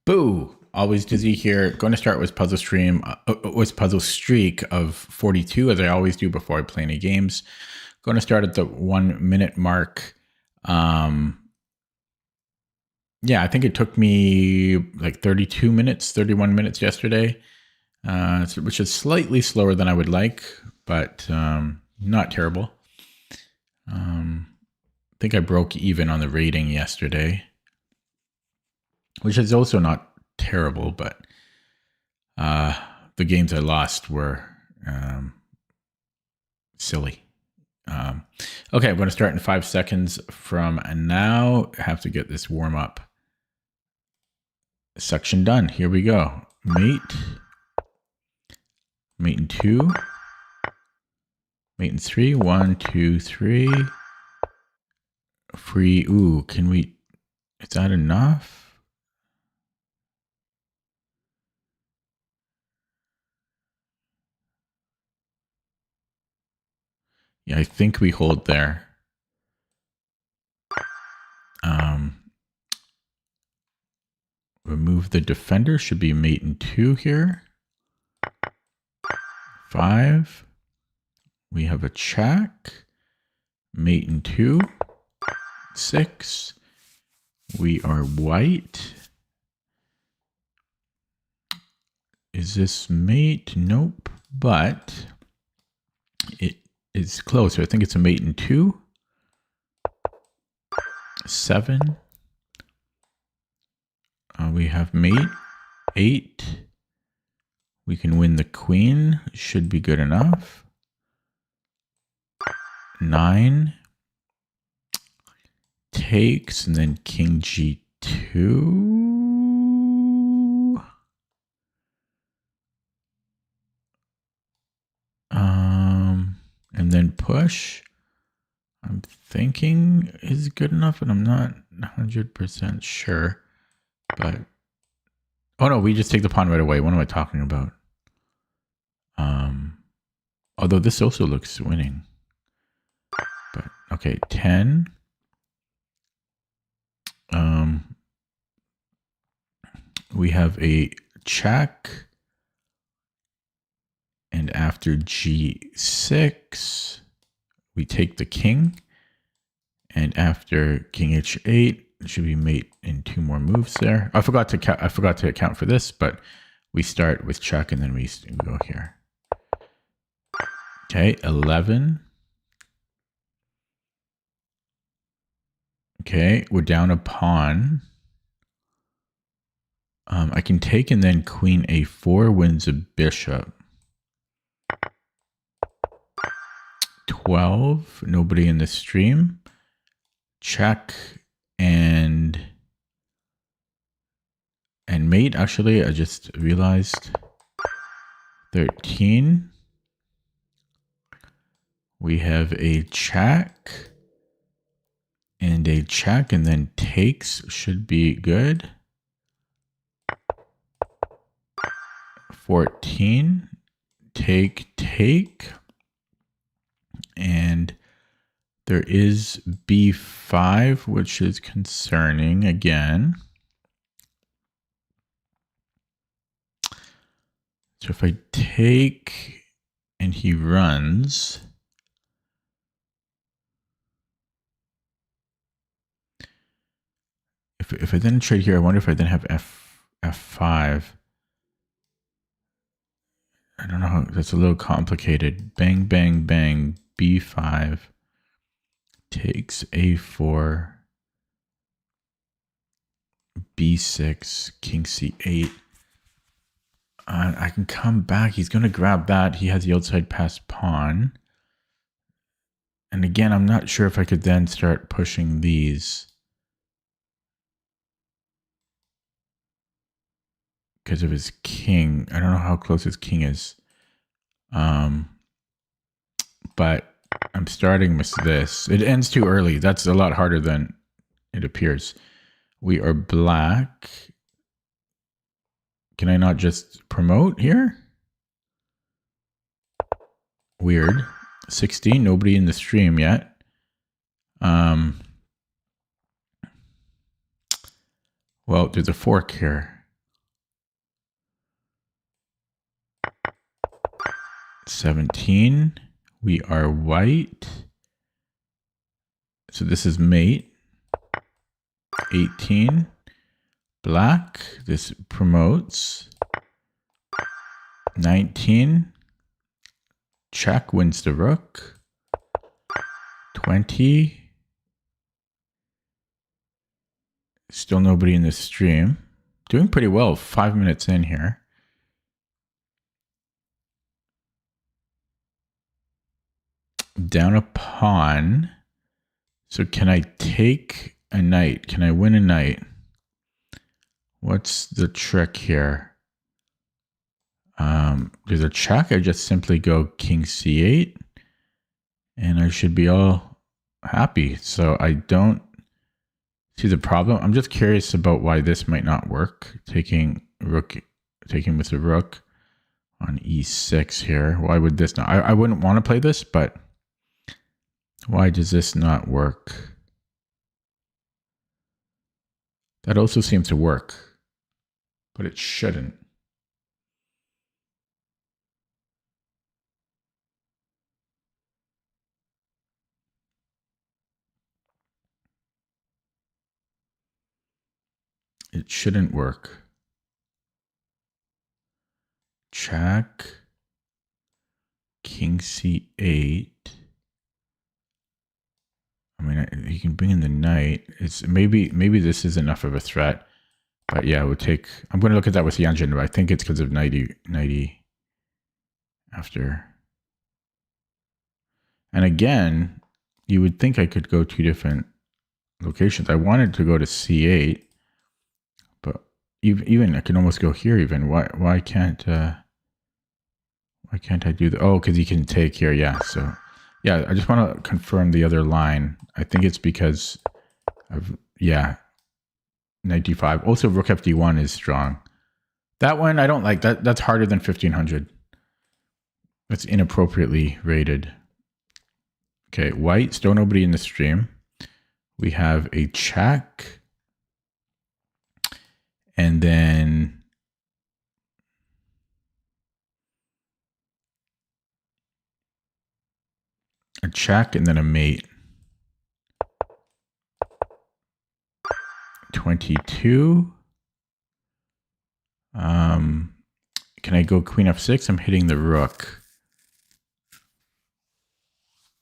Boo! Always dizzy here. Going to start with puzzle streak of 42, as I always do before I play any games. Going to start at the 1 minute mark. Yeah, I think it took me like 32 minutes, 31 minutes yesterday, which is slightly slower than I would like, but not terrible. I think I broke even on the rating yesterday, which is also not terrible, but the games I lost were silly. Okay, I'm going to start in 5 seconds from now. I have to get this warm up section done. Here we go. Mate in 2, mate in 3. 1, 2, 3. Free. Ooh, can we? Is that enough? Yeah, I think we hold there. Remove the defender. Should be mate in 2 here. 5. We have a check. Mate in 2. 6. We are white. Is this mate? Nope. But it is closer. I think it's a mate in 2. 7. We have mate. 8. We can win the queen. Should be good enough. 9. Takes, and then king g2. And then push. I'm thinking is good enough, and I'm not 100% sure. But oh no, we just take the pawn right away. What am I talking about? Although this also looks winning. But okay, 10. We have a check. And after g6, we take the king. And after king h8, it should be mate in 2 more moves there. I forgot to account for this, but we start with check and then we go here. Okay, 11. Okay, we're down a pawn. I can take, and then queen a4 wins a bishop. 12, nobody in the stream. Check and mate. Actually, I just realized 13. We have a check and a check, and then takes should be good. 14, take. And there is b5, which is concerning again. So if I take and he runs, if I then trade here, I wonder if I then have f5. I don't know how, that's a little complicated. Bang, bang, bang, b5, takes a4, b6, king c8. I can come back. He's going to grab that. He has the outside pass pawn. And again, I'm not sure if I could then start pushing these, because of his king. I don't know how close his king is. But I'm starting with this. It ends too early. That's a lot harder than it appears. We are black. Can I not just promote here? Weird. 16, nobody in the stream yet. Well, there's a fork here. 17. We are white. So this is mate. 18. Black. This promotes. 19. Check wins the rook. 20. Still nobody in the stream. Doing pretty well. 5 minutes in here. Down a pawn. So can I take a knight? Can I win a knight? What's the trick here? There's a check. I just simply go king c8. And I should be all happy. So I don't see the problem. I'm just curious about why this might not work. Taking with the rook on e6 here. Why would this not? I wouldn't want to play this, but why does this not work? That also seems to work, but it shouldn't. It shouldn't work. Check. King c8. I mean, he can bring in the knight. It's maybe this is enough of a threat. But yeah, it would take. I'm going to look at that with Yanjin, but I think it's because of knighty after. And again, you would think I could go 2 different locations. I wanted to go to c8, but even I can almost go here. Even why can't I do that? Oh, because he can take here. Yeah. So yeah, I just want to confirm the other line. I think it's because of knight d5. Also, rook fd1 is strong. That one I don't like. That's harder than 1500. That's inappropriately rated. Okay, white, still nobody in the stream. We have a check. And then a check and then a mate. 22. Can I go queen f6? I'm hitting the rook.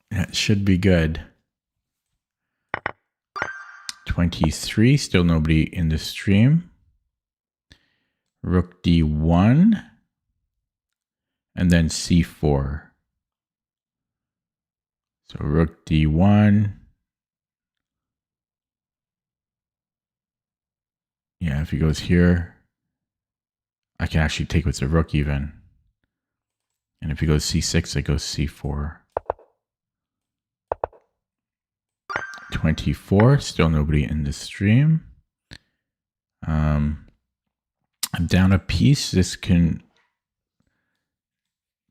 That should be good. 23, still nobody in the stream. Rook d1. And then c4. So rook d1. Yeah, if he goes here, I can actually take with the rook even. And if he goes c6, I go c4. 24, still nobody in the stream. I'm down a piece. This can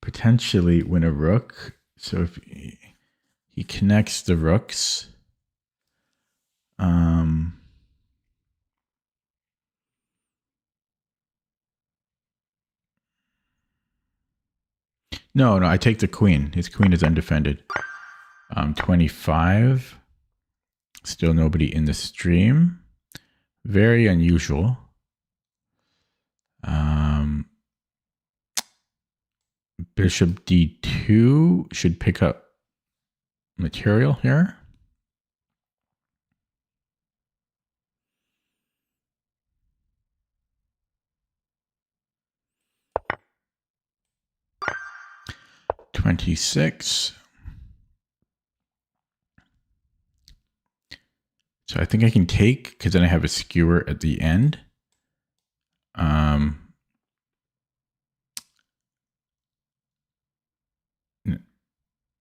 potentially win a rook. So if he connects the rooks, no, I take the queen. His queen is undefended. 25, still nobody in the stream. Very unusual. Bishop d2 should pick up material here. .26. So I think I can take, because then I have a skewer at the end.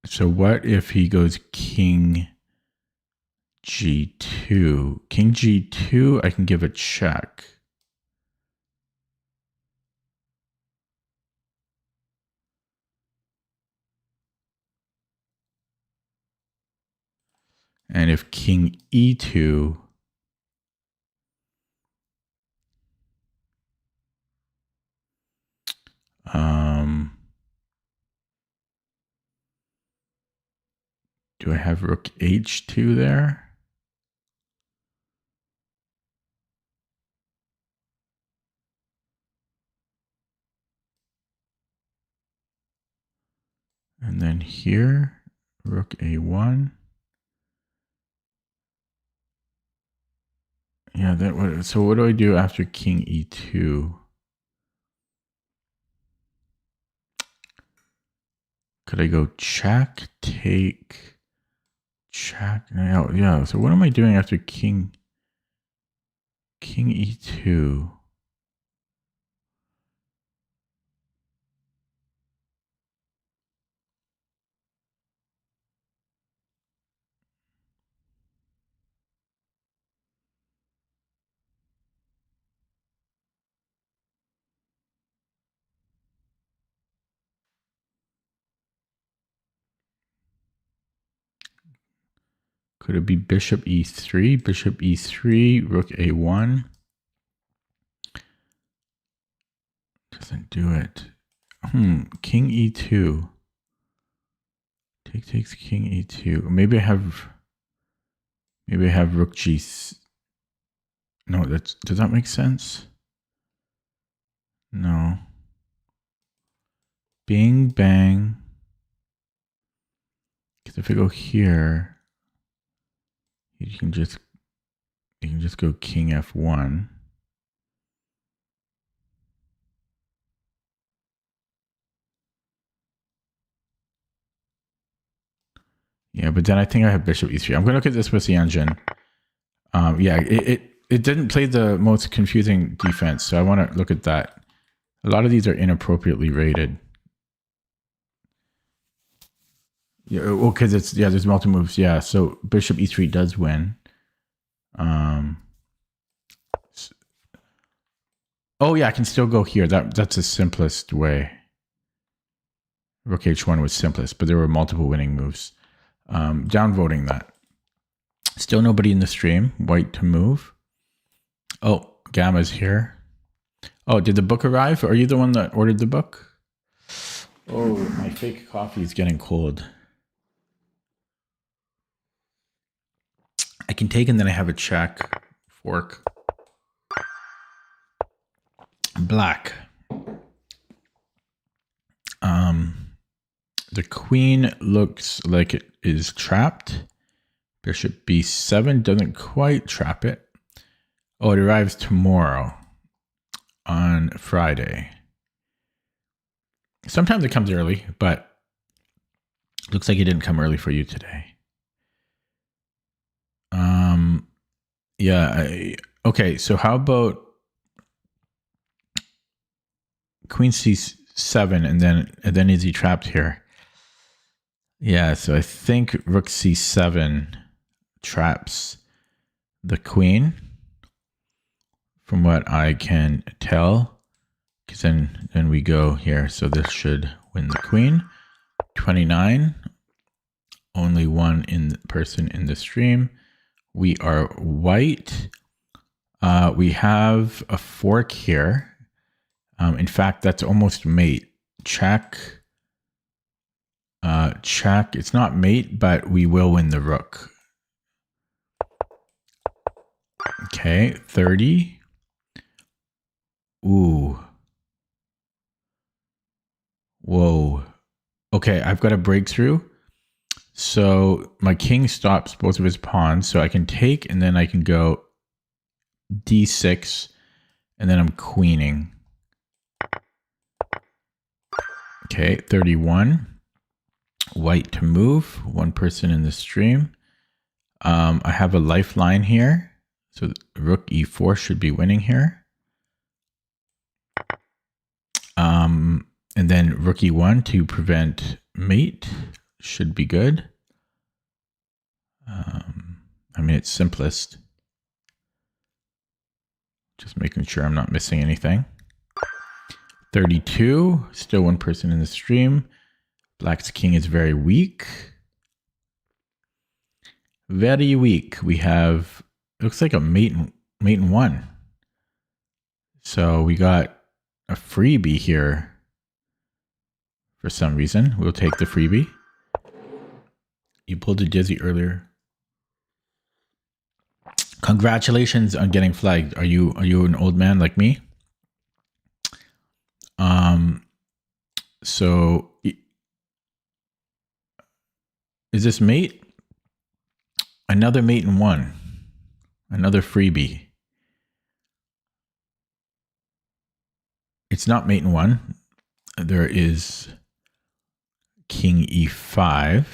So what if he goes king g2? King g2, I can give a check. And if king e2, Do I have rook h2 there? And then here, rook a1. Yeah, so what do I do after king e2? Could I go check, take, check? No, yeah, so what am I doing after king e2? Could it be bishop e3, bishop e3, rook a1? Doesn't do it. King e2. Take takes king e2. Maybe I have rook g. No, does that make sense? No. Bing bang. Because if I go here, you can just go king f1. Yeah, but then I think I have bishop e3. I'm going to look at this with the engine. Yeah, it didn't play the most confusing defense, so I want to look at that. A lot of these are inappropriately rated. Yeah, well, because there's multi moves. Yeah, so bishop e3 does win. Oh yeah, I can still go here. That's the simplest way. Rook h1 was simplest, but there were multiple winning moves. Downvoting that. Still nobody in the stream. White to move. Oh, Gamma's here. Oh, did the book arrive? Are you the one that ordered the book? Oh, my fake coffee is getting cold. I can take and then I have a check. Fork. Black. The queen looks like it is trapped. Bishop b7 doesn't quite trap it. Oh, it arrives tomorrow on Friday. Sometimes it comes early, but looks like it didn't come early for you today. Yeah. Okay, so how about queen c7 and then is he trapped here? Yeah, so I think rook c7 traps the queen from what I can tell, because then we go here. So this should win the queen. 29, only one person in the stream. We are white. We have a fork here. In fact, that's almost mate. Check. Check. It's not mate, but we will win the rook. Okay, 30. Ooh. Whoa. Okay, I've got a breakthrough. So my king stops both of his pawns, so I can take and then I can go d6 and then I'm queening. Okay, 31. White to move. One person in the stream. I have a lifeline here. So rook e4 should be winning here. And then rook e1 to prevent mate should be good. I mean, it's simplest. Just making sure I'm not missing anything. 32, still one person in the stream. Black's king is very weak. Very weak. We have, looks like a mate and one. So we got a freebie here for some reason. We'll take the freebie. You pulled a dizzy earlier. Congratulations on getting flagged. Are you an old man like me? So is this mate? Another mate in one. Another freebie. It's not mate in one. There is king e5.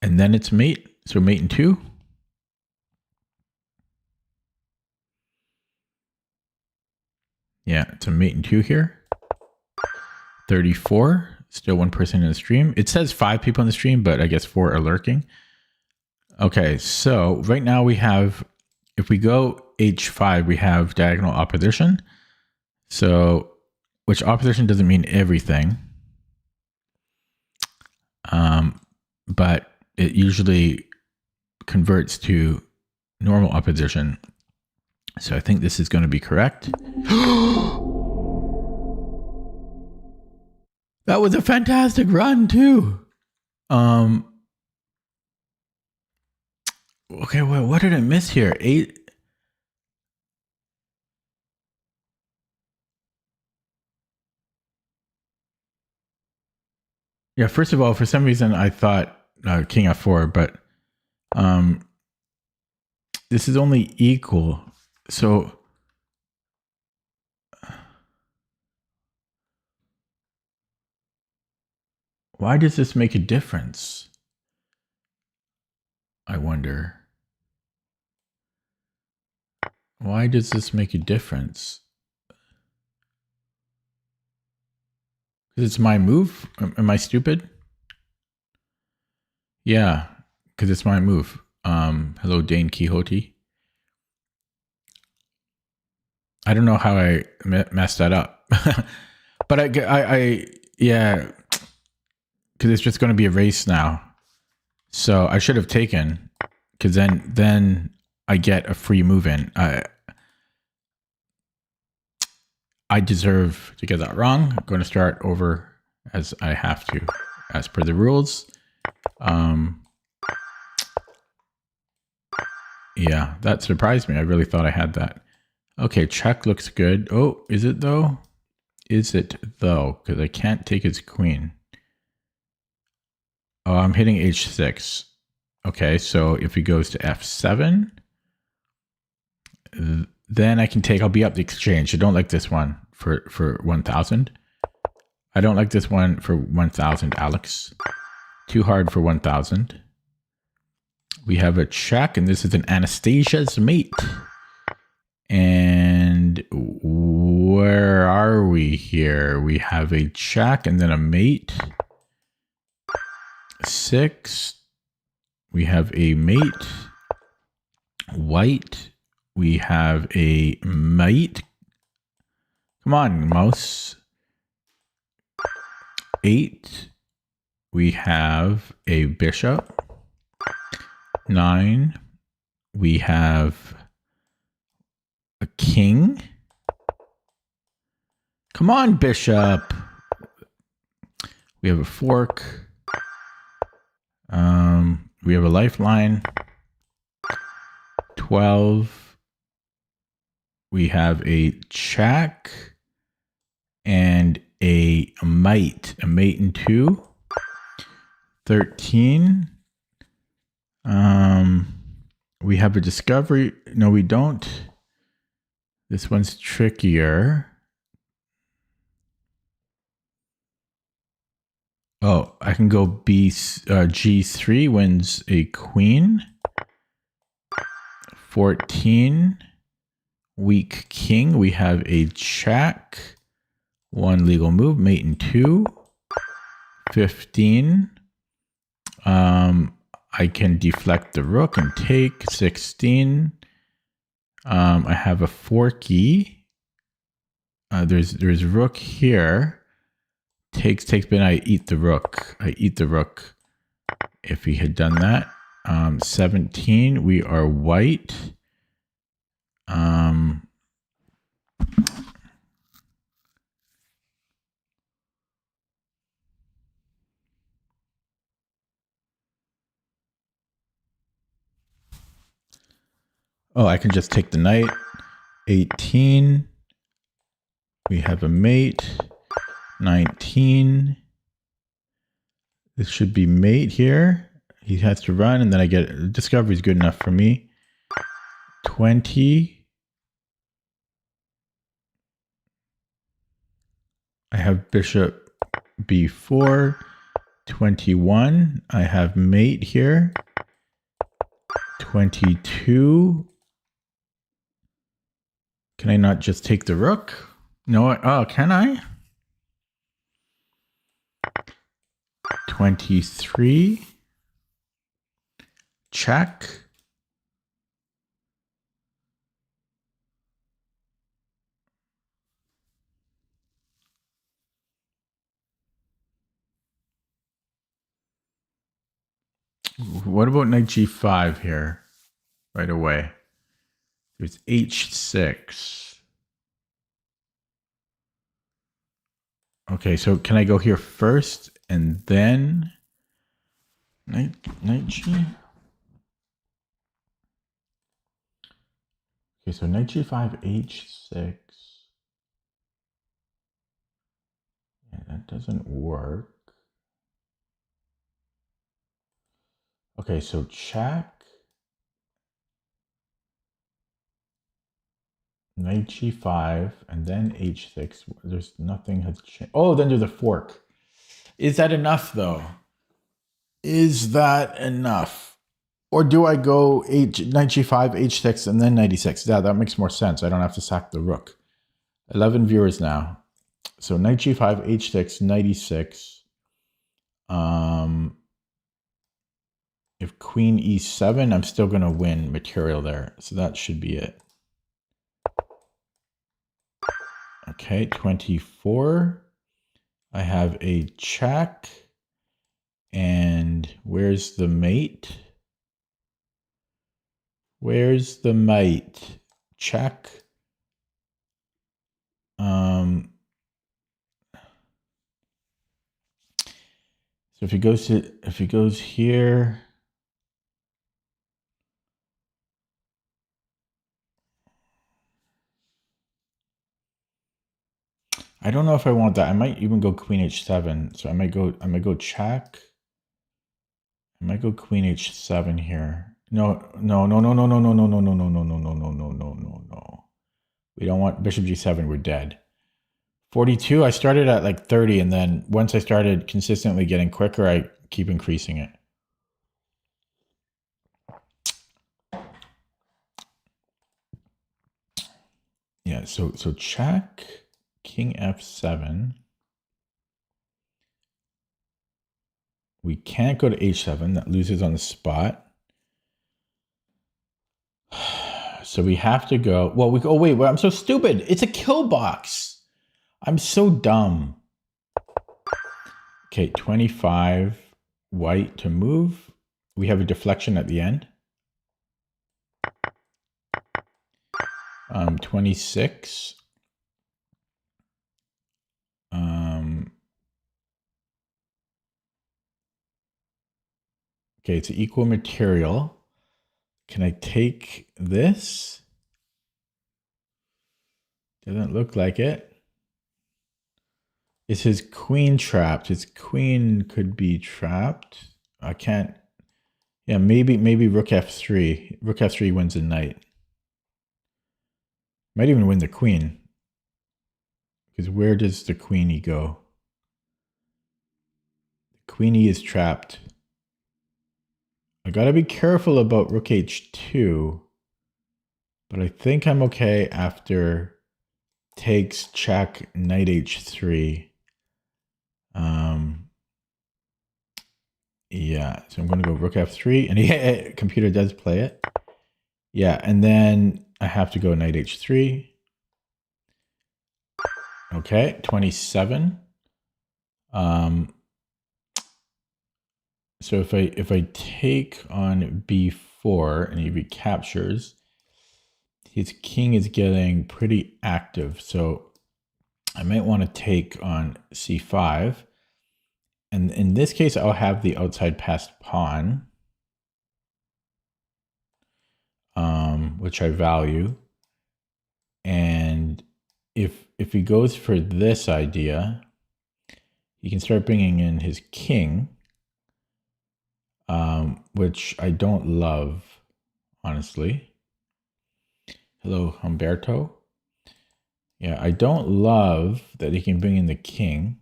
And then it's mate. So mate in two. Yeah, it's a mate in two here. 34. Still one person in the stream. It says 5 people in the stream, but I guess 4 are lurking. Okay, so right now we have, if we go h5, we have diagonal opposition. So, which opposition doesn't mean everything. But it usually converts to normal opposition. So I think this is going to be correct. That was a fantastic run too. Okay, well, what did I miss here? 8. Yeah, first of all, for some reason I thought king f4, but this is only equal. So why does this make a difference? I wonder. Why does this make a difference? Because it's my move? Am I stupid? Yeah, because it's my move. Hello, Dane Quixote. I don't know how I messed that up. But I yeah, because it's just going to be a race now. So I should have taken, because then I get a free move in. I deserve to get that wrong. I'm going to start over as I have to, as per the rules. Yeah, that surprised me. I really thought I had that. Okay, check looks good. Oh, is it though? Is it though? Because I can't take his queen. Oh, I'm hitting h6. Okay, so if he goes to f7, then I can take, I'll be up the exchange. I don't like this one for 1,000. I don't like this one for 1,000, Alex. Too hard for 1,000. We have a check, and this is an Anastasia's mate. And where are we here? We have a check and then a mate. 6. We have a mate. White. We have a mate. Come on, mouse. 8. We have a bishop. 9. We have a king. Come on, bishop. We have a fork. We have a lifeline. 12. We have a check and a mate in 2. 13. We have a discovery. No, we don't. This one's trickier. Oh, I can go G3 wins a queen. 14. Weak king. We have a check. 1 legal move. Mate in 2. 15. I can deflect the rook and take. 16. I have a forky. There's rook here. Takes, but I eat the rook. I eat the rook. If he had done that. 17. We are white. Oh, I can just take the knight. 18. We have a mate. 19. This should be mate here. He has to run, and then I get discovery is good enough for me. 20. I have bishop b4. 21. I have mate here. 22. Can I not just take the rook? No, oh, can I? 23. Check. What about knight g5 here? Right away. There's h6. Okay, so can I go here first and then knight g? Okay, so knight g5, h6. Yeah, that doesn't work. Okay, so check. Knight g5 and then h6. There's nothing has changed. Oh, then there's a fork. Is that enough though? Is that enough? Or do I go knight g5, h6, and then knight e6? Yeah, that makes more sense. I don't have to sack the rook. 11 viewers now. So knight g5, h6, knight e6. If queen e7, I'm still going to win material there. So that should be it. Okay, 24. I have a check. And where's the mate? Where's the mate? Check. So if he goes here, I don't know if I want that. I might even go queen h7. So I might go check. I might go queen h7 here. No. We don't want bishop g7. We're dead. 42. I started at like 30, and then once I started consistently getting quicker, I keep increasing it. Yeah. So check. King f7. We can't go to h7. That loses on the spot. So we have to go. Well, oh wait, I'm so stupid. It's a kill box. I'm so dumb. Okay, 25 white to move. We have a deflection at the end. 26. Okay, it's equal material. Can I take this? Doesn't look like it. Is his queen trapped? His queen could be trapped. I can't. Yeah, maybe rook f3. Rook f3 wins the knight. Might even win the queen. Because where does the queenie go? The queenie is trapped. I gotta be careful about rook h2. But I think I'm okay after takes, check, knight h3. Yeah, so I'm going to go rook f3, and yeah, computer does play it. Yeah, and then I have to go knight h3. Okay, 27. So if I take on b4 and he recaptures, his king is getting pretty active. So I might want to take on c5. And in this case, I'll have the outside passed pawn. which I value. And if he goes for this idea, he can start bringing in his king, which I don't love, honestly. Hello, Humberto. Yeah, I don't love that he can bring in the king.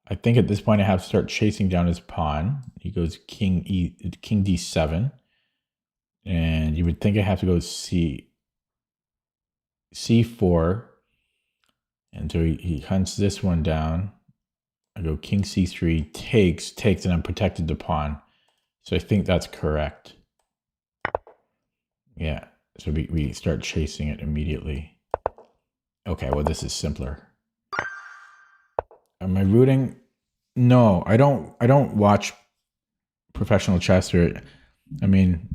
I think at this point I have to start chasing down his pawn. He goes king d7. And you would think I have to go c4. And so he hunts this one down. I go king c3, takes, and I'm protected the pawn. So I think that's correct. Yeah, so we start chasing it immediately. Okay, well, this is simpler. Am I rooting? No, I don't watch professional chess. I mean,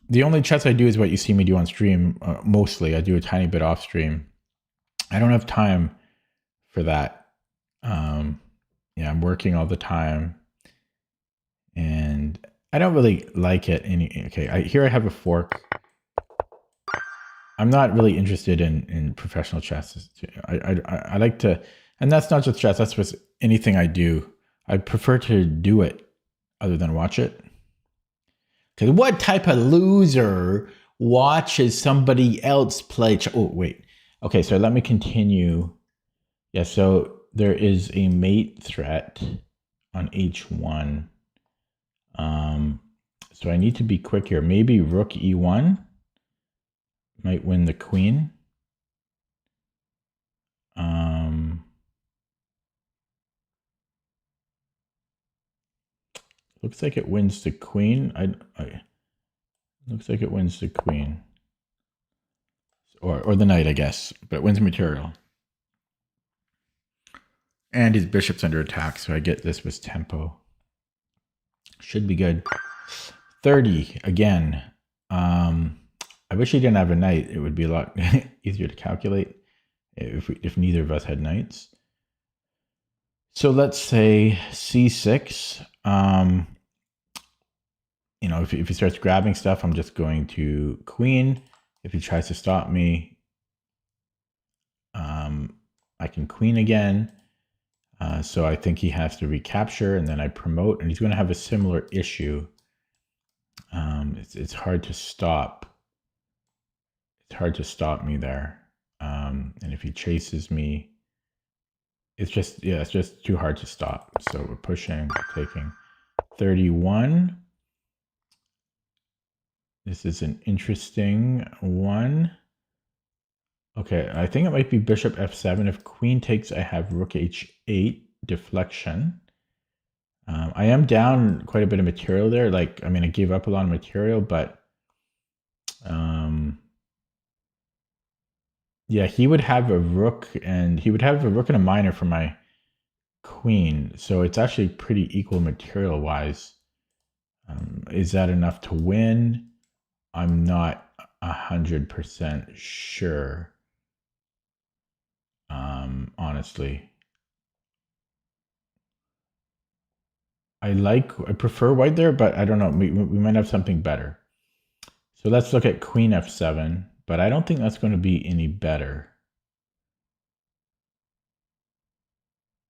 the only chess I do is what you see me do on stream. Mostly, I do a tiny bit off stream. I don't have time for that. Yeah, I'm working all the time, and I don't really like it. Okay, here I have a fork. I'm not really interested in professional chess. I like to, and that's not just chess. That's just anything I do. I prefer to do it other than watch it. Because what type of loser watches somebody else play? Oh wait. Okay, so let me continue. Yeah, so there is a mate threat on h1. So I need to be quick here. Maybe rook e1 might win the queen. Looks like it wins the queen. Looks like it wins the queen. Or the knight, I guess. But it wins material. And his bishop's under attack, so I get this with tempo. Should be good. 30 again. I wish he didn't have a knight. It would be a lot easier to calculate if neither of us had knights. So let's say c6. You know, if he starts grabbing stuff, I'm just going to queen. If he tries to stop me, I can queen again. So I think he has to recapture, and then I promote, and he's going to have a similar issue. It's hard to stop. It's hard to stop me there. And if he chases me, it's just too hard to stop. So we're pushing, taking 31. This is an interesting one. Okay, I think it might be bishop f7. If queen takes, I have rook h8, deflection. I am down quite a bit of material there. Like, I mean, I gave up a lot of material, but yeah, he would have a rook, and he would have a rook and a minor for my queen. So it's actually pretty equal material-wise. Is that enough to win? I'm not 100% sure. Honestly, I prefer white there, but I don't know. We might have something better. So let's look at queen f7, but I don't think that's going to be any better.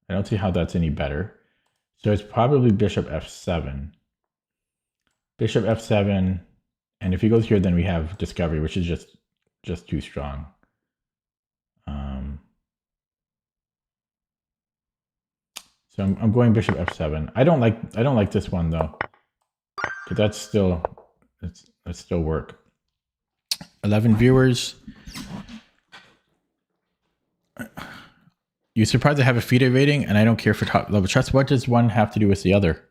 I don't see how that's any better. So it's probably bishop f7. Bishop f7, and if he goes here, then we have discovery, which is just too strong. So I'm going bishop f7. I don't like this one though, but that's still work. 11 viewers. You're surprised I have a FIDE rating, and I don't care for top level chess. What does one have to do with the other?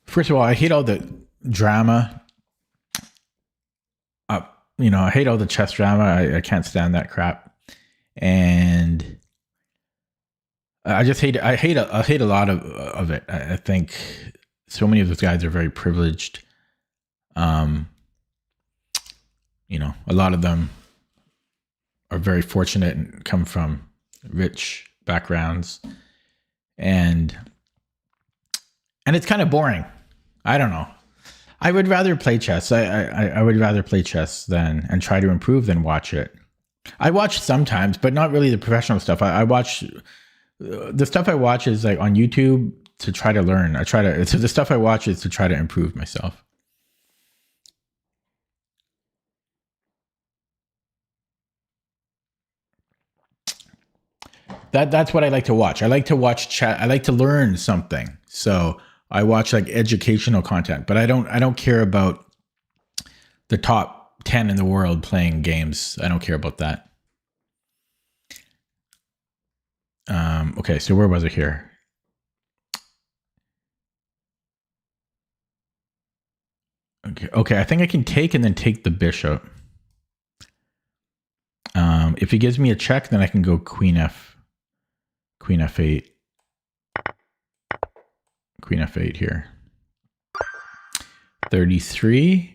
First of all, I hate all the drama. You know, I hate all the chess drama. I can't stand that crap, and I just hate it. I hate a lot of it. I think so many of those guys are very privileged. You know, a lot of them are very fortunate and come from rich backgrounds, and And it's kind of boring. I don't know. I would rather play chess. I would rather play chess than and try to improve than watch it. I watch sometimes, but not really the professional stuff. I watch the stuff I watch is like on YouTube to try to learn. So the stuff I watch is to try to improve myself. That's what I like to watch. I like to watch chat. I like to learn something. So I watch like educational content, but I don't care about the top 10 in the world playing games. I don't care about that. Okay, so where was it here? Okay, I think I can take and then take the bishop. If he gives me a check, then I can go queen f8, queen f8 here. 33.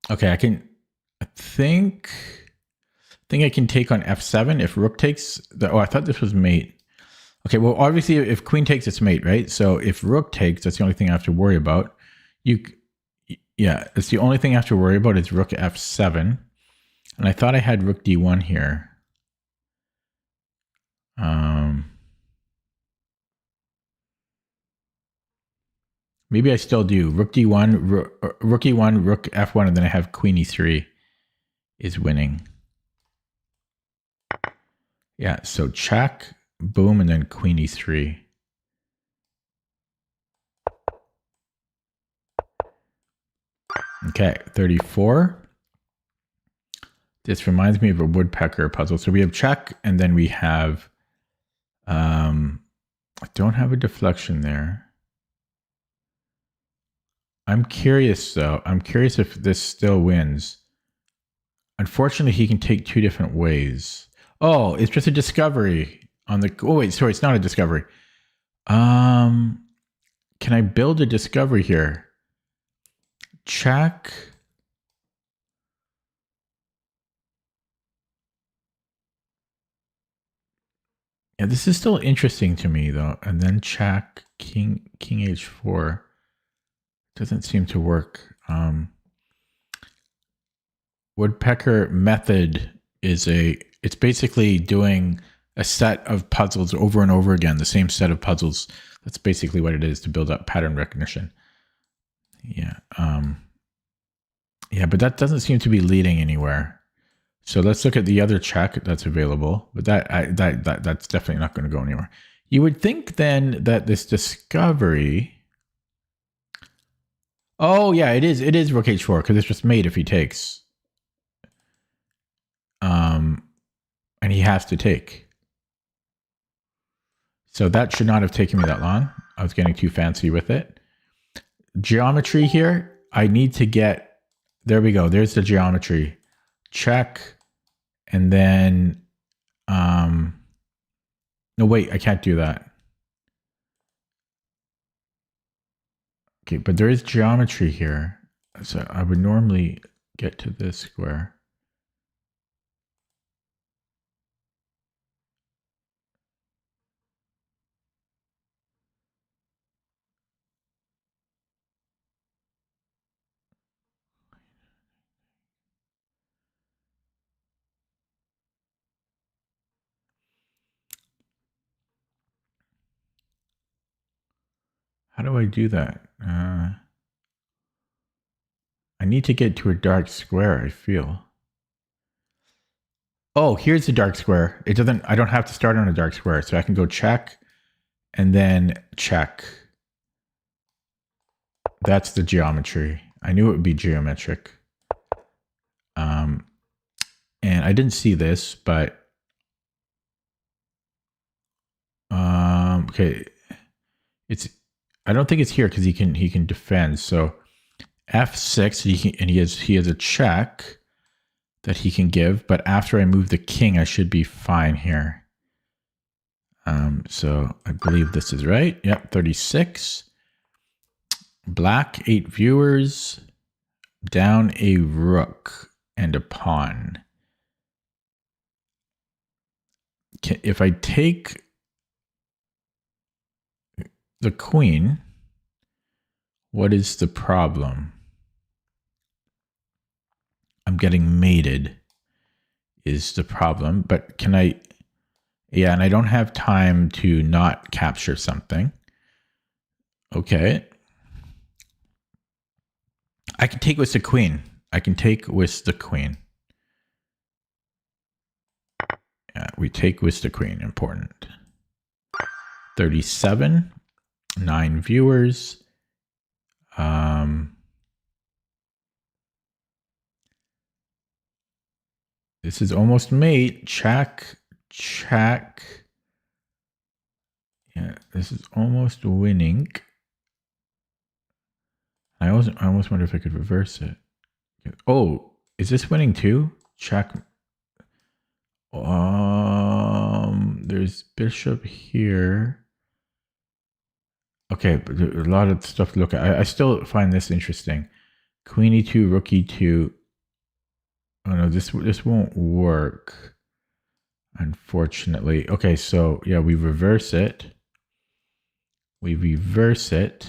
Okay, I think I can take on f7 if rook takes. I thought this was mate. Okay, well, obviously, if queen takes, it's mate, right? So if rook takes, that's the only thing I have to worry about. Yeah, it's the only thing I have to worry about is rook f7. And I thought I had rook d1 here. Maybe I still do. Rook d1, rook e1, rook f1, and then I have queen e3 is winning. Yeah, so check, boom, and then queen e3. Okay, 34. This reminds me of a woodpecker puzzle. So we have check, and then we have, I don't have a deflection there. I'm curious, though. I'm curious if this still wins. Unfortunately, he can take two different ways. Oh, it's just a discovery on the... Oh, wait, sorry, it's not a discovery. Can I build a discovery here? Check. Yeah, this is still interesting to me, though. And then check king h4. Doesn't seem to work. Woodpecker method is it's basically doing a set of puzzles over and over again, the same set of puzzles. That's basically what it is to build up pattern recognition. Yeah. Yeah, but that doesn't seem to be leading anywhere. So let's look at the other check that's available. But that's definitely not going to go anywhere. You would think then that this discovery... Oh, yeah, it is rook h4 because it's just mate if he takes. And he has to take. So that should not have taken me that long. I was getting too fancy with it. Geometry here, I need to get... There we go. There's the geometry. Check. And then... No, wait, I can't do that. Okay, but there is geometry here. So I would normally get to this square. How do I do that? I need to get to a dark square, I feel. Oh, here's the dark square. I don't have to start on a dark square. So I can go check and then check. That's the geometry. I knew it would be geometric. And I didn't see this, but okay. I don't think it's here because he can defend. So f6, and he has a check that he can give, but after I move the king, I should be fine here. So I believe this is right. Yep, 36. Black, 8 viewers. down a rook and a pawn. If I take the queen, what is the problem? I'm getting mated is the problem, but can I... Yeah, and I don't have time to not capture something. Okay. I can take with the queen. I can take with the queen. Yeah, we take with the queen. Important. 37. 9 viewers. This is almost mate. Check. Check. Yeah, this is almost winning. I almost wonder if I could reverse it. Oh, is this winning too? Check. There's bishop here. Okay, but a lot of stuff to look at. I still find this interesting. Queen e2, rook e2. Oh no, this won't work, unfortunately. Okay, so yeah, we reverse it. We reverse it.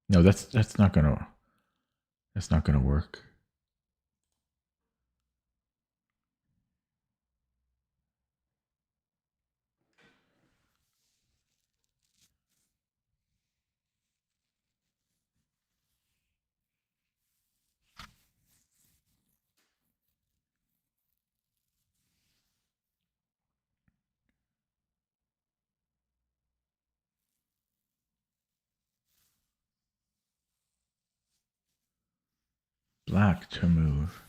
No, that's not gonna work. Black to move.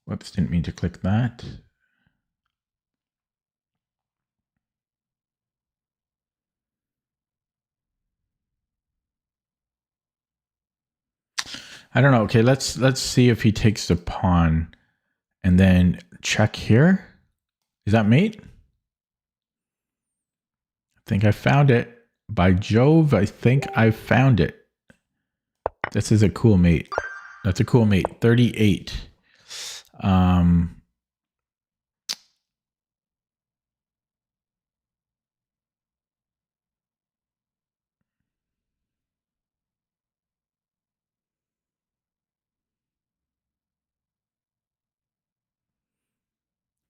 Whoops, didn't mean to click that. I don't know. Okay, let's see if he takes the pawn and then check here. Is that mate? I think I found it. By Jove, I think I found it. This is a cool mate. That's a cool mate. 38.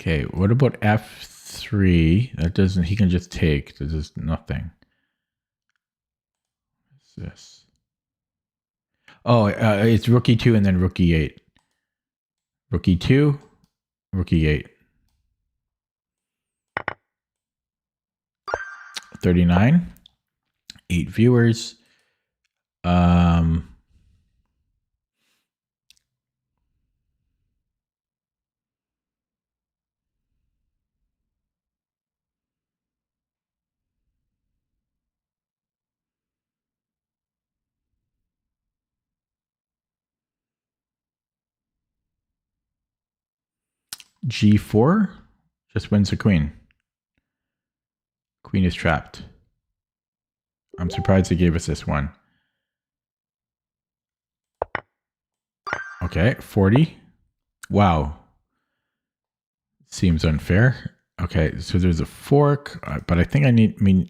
Okay, what about F3? That doesn't, he can just take. This is nothing. What's this? Oh, it's rook e2 and then rook e8. Rook e2, rook e8. 39. 8 viewers. G4 just wins the queen. Queen is trapped. I'm surprised they gave us this one. Okay, 40. Wow. Seems unfair. Okay, so there's a fork, but I think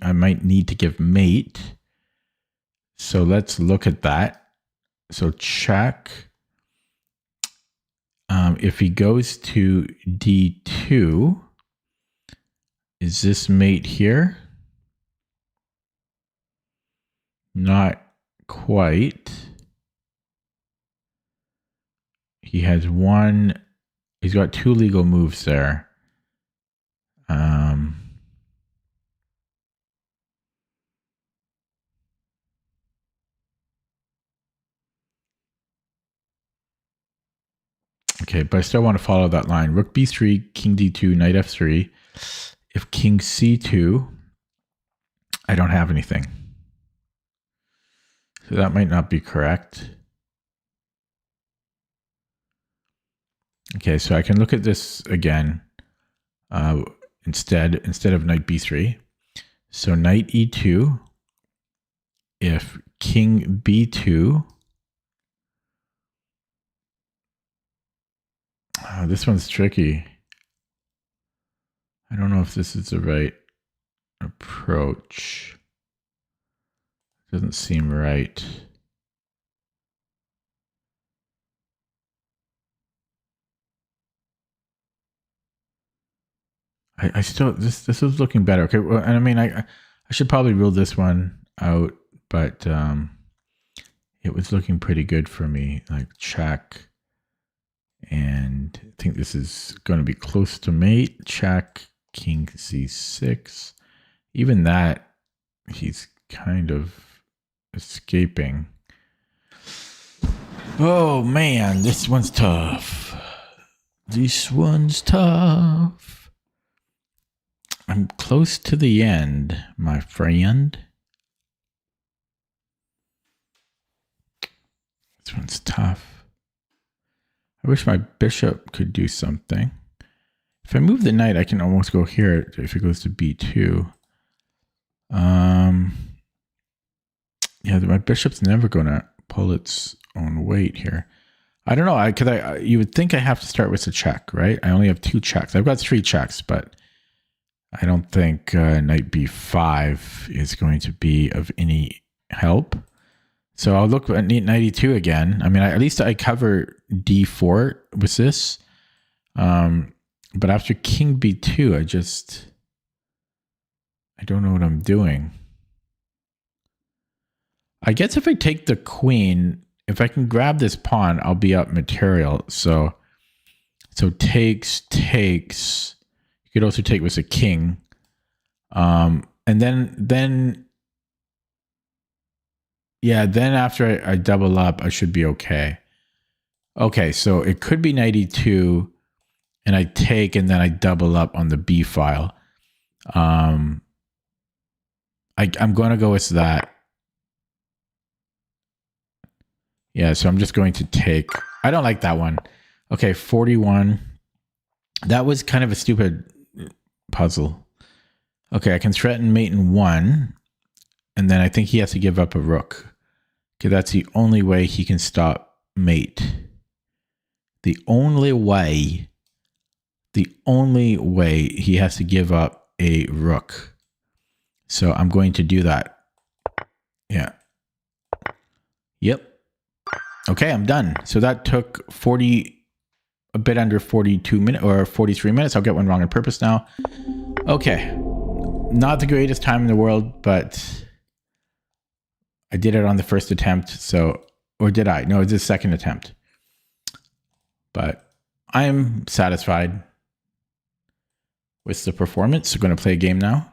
I might need to give mate. So let's look at that. So check. If he goes to D2, is this mate here? Not quite. He has one. He's got 2 legal moves there. Okay, but I still want to follow that line. Rook b3, king d2, knight f3. If king c2, I don't have anything. So that might not be correct. Okay, so I can look at this again instead of knight b3. So knight e2, if king b2, this one's tricky. I don't know if this is the right approach. Doesn't seem right. I still, this is looking better. Okay, well, and I mean, I should probably rule this one out, but it was looking pretty good for me. Like check, and I think this is going to be close to mate. Check, king c6. Even that, he's kind of escaping. Oh man, this one's tough. This one's tough. I'm close to the end, my friend. This one's tough. I wish my bishop could do something. If I move the knight, I can almost go here if it goes to b2. Yeah, my bishop's never going to pull its own weight here. I don't know. You would think I have to start with a check, right? I only have 2 checks. I've got 3 checks, but I don't think knight b5 is going to be of any help. So I'll look at knight e2 again. I mean, at least I cover d4 with this. But after king b2, I don't know what I'm doing. I guess if I take the queen, if I can grab this pawn, I'll be up material. So takes. You could also take with a king. And then after I double up, I should be okay. Okay, so it could be knight e2, and I take, and then I double up on the b file. I'm going to go with that. Yeah, so I'm just going to take. I don't like that one. Okay, 41. That was kind of a stupid puzzle. Okay, I can threaten mate in 1, and then I think he has to give up a rook. Okay, that's the only way he can stop mate. The only way he has to give up a rook. So I'm going to do that. Yeah. Yep. Okay, I'm done. So that took a bit under 42 minutes or 43 minutes. I'll get one wrong on purpose now. Okay. Not the greatest time in the world, but I did it on the first attempt. So, or did I? No, it's the second attempt. But I'm satisfied with the performance. We're going to play a game now.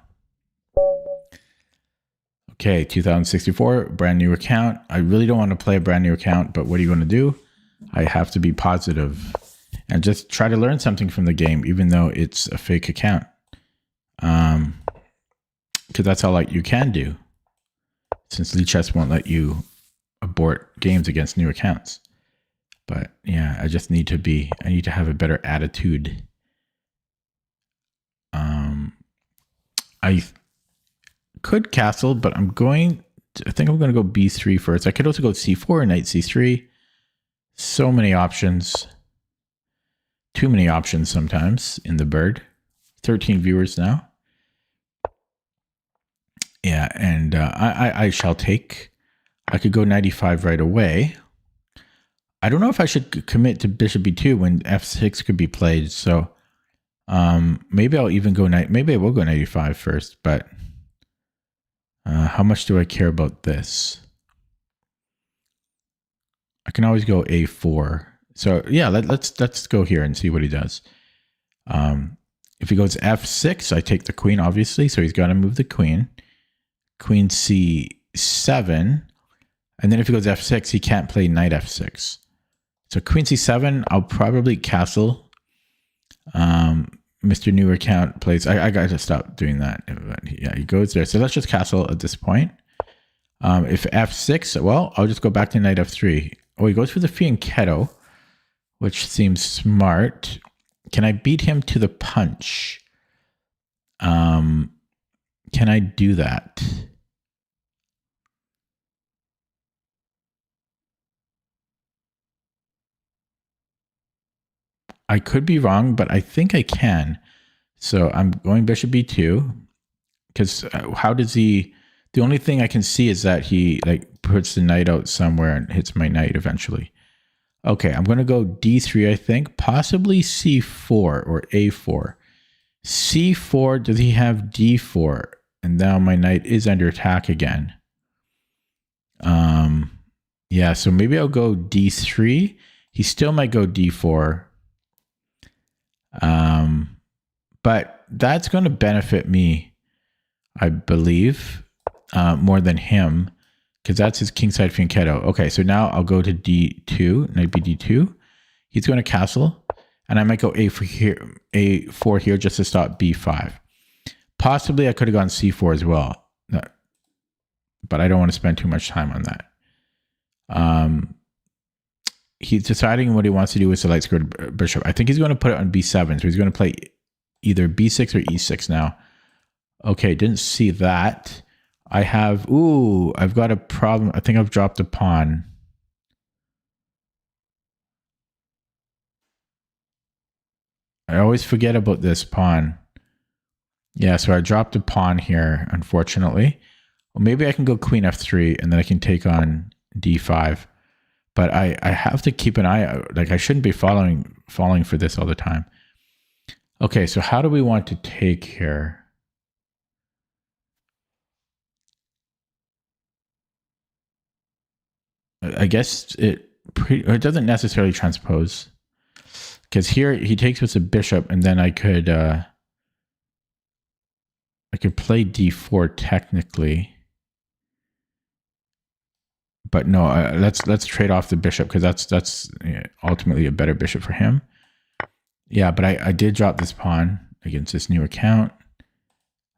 Okay, 2064, brand new account. I really don't want to play a brand new account, but what are you going to do? I have to be positive and just try to learn something from the game, even though it's a fake account. Because that's all you can do, since Lichess won't let you abort games against new accounts. But yeah, I just need to have a better attitude. I could castle, but I think I'm going to go b3 first. I could also go c4 and knight c3. So many options. Too many options sometimes in the bird. 13 viewers now. Yeah, and I shall take. I could go 95 right away. I don't know if I should commit to bishop b2 when f6 could be played. So maybe I'll even go maybe I will go 95 first, but how much do I care about this? I can always go a4. So yeah, let's go here and see what he does. If he goes f6, I take the queen, obviously. So he's got to move the queen. Queen c7. And then if he goes f6, he can't play knight f6. So queen c7, I'll probably castle. Mr. New Account plays. I got to stop doing that. Yeah, he goes there. So let's just castle at this point. If f6, well, I'll just go back to knight f3. Oh, he goes for the fianchetto, which seems smart. Can I beat him to the punch? Can I do that? I could be wrong, but I think I can. So I'm going bishop b2 because how does he? The only thing I can see is that he like puts the knight out somewhere and hits my knight eventually. Okay, I'm going to go d3, I think, possibly c4 or a4. c4, does he have d4? And now my knight is under attack again. Yeah, so maybe I'll go d3. He still might go d4. But that's going to benefit me, I believe, more than him, because that's his kingside fianchetto. Okay, so now I'll go to d2, knight b2. He's going to castle, and I might go a4 here just to stop b5. Possibly I could have gone c4 as well, but I don't want to spend too much time on that. He's deciding what he wants to do with the light squared bishop. I think he's going to put it on b7, so he's going to play either b6 or e6 now. Okay, didn't see that. I've got a problem. I think I've dropped a pawn. I always forget about this pawn. Yeah, so I dropped a pawn here, unfortunately. Well, maybe I can go queen f3, and then I can take on d5. But I have to keep an eye out. Like, I shouldn't be falling for this all the time. Okay, so how do we want to take here? I guess it doesn't necessarily transpose. Because here he takes with a bishop, and then I could play d4 technically. But no, let's trade off the bishop, because that's ultimately a better bishop for him. Yeah, but I did drop this pawn against this new account.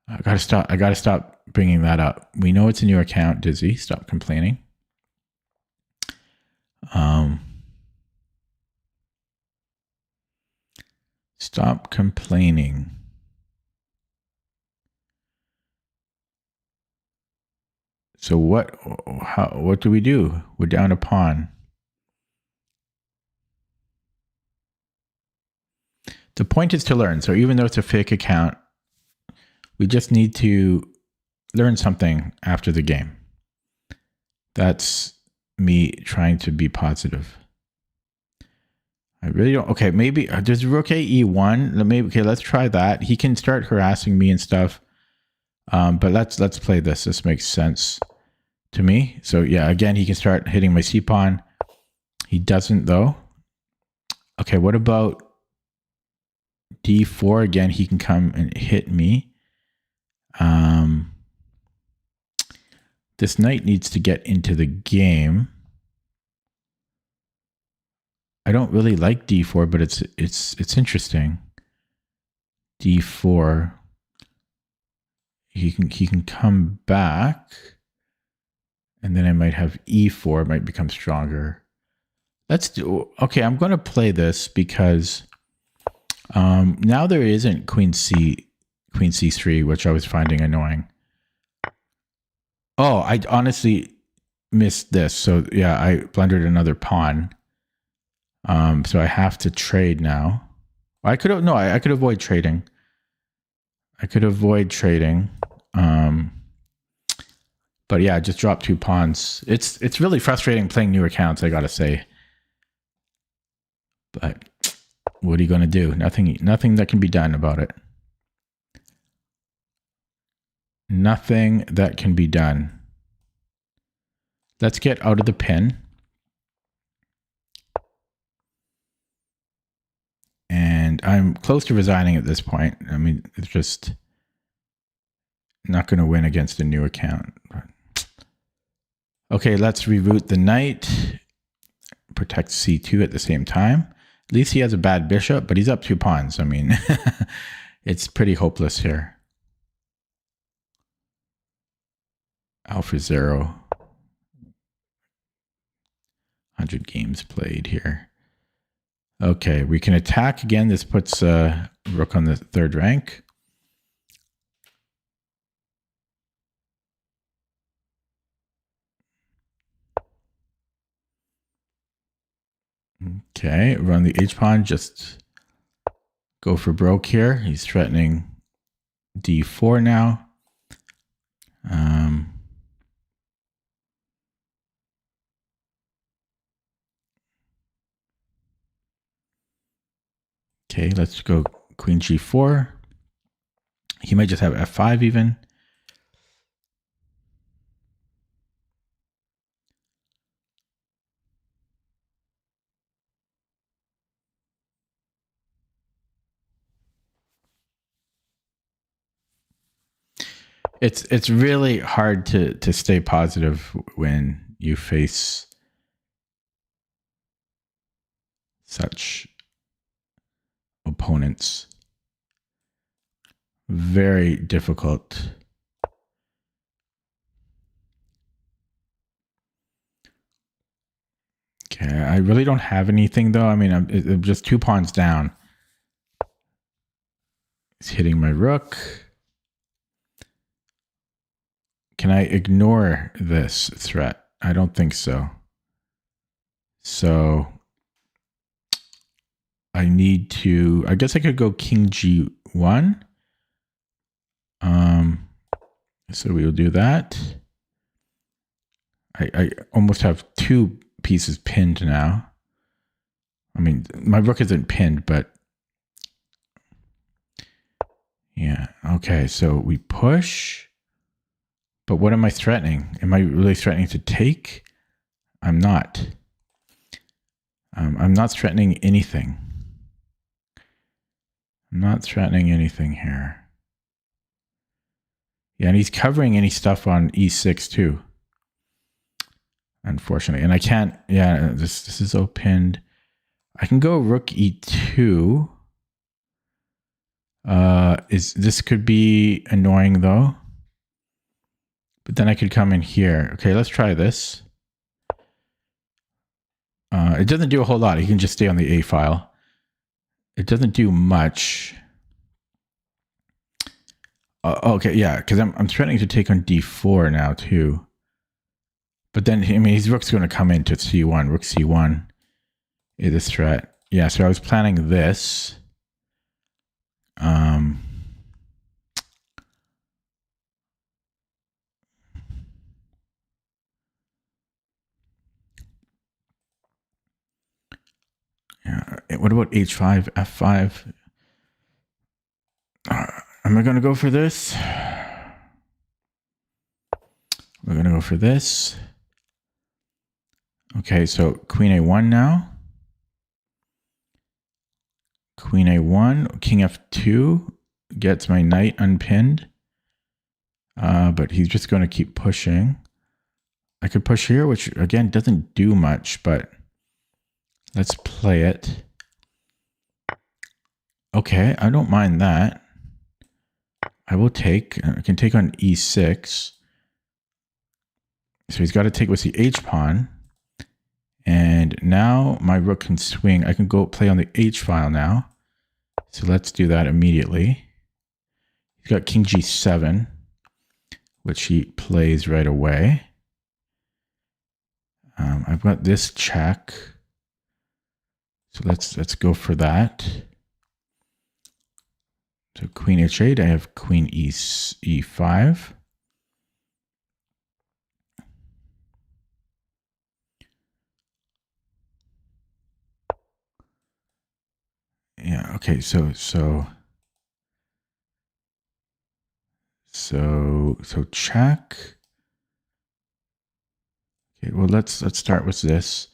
I gotta stop bringing that up. We know it's a new account, Dizzy. Stop complaining. Stop complaining. So what do we do? We're down a pawn. The point is to learn. So even though it's a fake account, we just need to learn something after the game. That's me trying to be positive. I really don't. Okay, maybe there's rook e1. Maybe let's try that. He can start harassing me and stuff. But let's play this. This makes sense to me. So yeah, again, he can start hitting my c pawn. He doesn't though. Okay, what about d4 again? He can come and hit me. This knight needs to get into the game. I don't really like d4, but it's interesting. d4. He can come back, and then I might have e4. It might become stronger. Let's do. Okay, I'm going to play this because now there isn't queen c3, which I was finding annoying. Oh, I honestly missed this. So yeah, I blundered another pawn. So I have to trade now. I could avoid trading. But yeah, I just dropped 2 pawns. It's really frustrating playing new accounts, I gotta say. But what are you gonna do? Nothing that can be done about it. Nothing that can be done. Let's get out of the pin. And I'm close to resigning at this point. I mean, it's just not going to win against a new account. Okay, let's reroute the knight. Protect c2 at the same time. At least he has a bad bishop, but he's up 2 pawns. I mean, it's pretty hopeless here. Alpha 0. 100 games played here. Okay, we can attack again. This puts rook on the third rank. Okay, run the h-pawn, just go for broke here. He's threatening d4 now. Okay, let's go queen g4. He might just have f5 even. It's really hard to stay positive when you face such opponents. Very difficult. Okay, I really don't have anything though. I mean, I'm just 2 pawns down. He's hitting my rook. Can I ignore this threat? I don't think so. So I need to, I guess I could go king g1. So we will do that. I almost have 2 pieces pinned now. I mean, my rook isn't pinned, but yeah. Okay, so we push. But what am I threatening? Am I really threatening to take? I'm not. I'm not threatening anything. I'm not threatening anything here. Yeah, and he's covering any stuff on e6 too. Unfortunately. And I can't, yeah, this is opened. I can go rook e2. This could be annoying though. But then I could come in here. Okay, let's try this. It doesn't do a whole lot. He can just stay on the A file. It doesn't do much. Okay, yeah, because I'm threatening to take on d4 now too. But then, I mean, his rook's going to come into c1. Rook c1 is a threat. Yeah, so I was planning this. Yeah. What about h5, f5? Am I going to go for this? We're going to go for this. Okay, so queen a1 now. Queen a1, king f2 gets my knight unpinned. But he's just going to keep pushing. I could push here, which again doesn't do much, but let's play it. Okay, I don't mind that. I will take. I can take on e6. So he's got to take with the h-pawn. And now my rook can swing. I can go play on the h-file now. So let's do that immediately. He's got king g7, which he plays right away. I've got this check. So let's go for that. So queen h8, I have queen e5. Yeah, okay, so check. Okay, well let's start with this.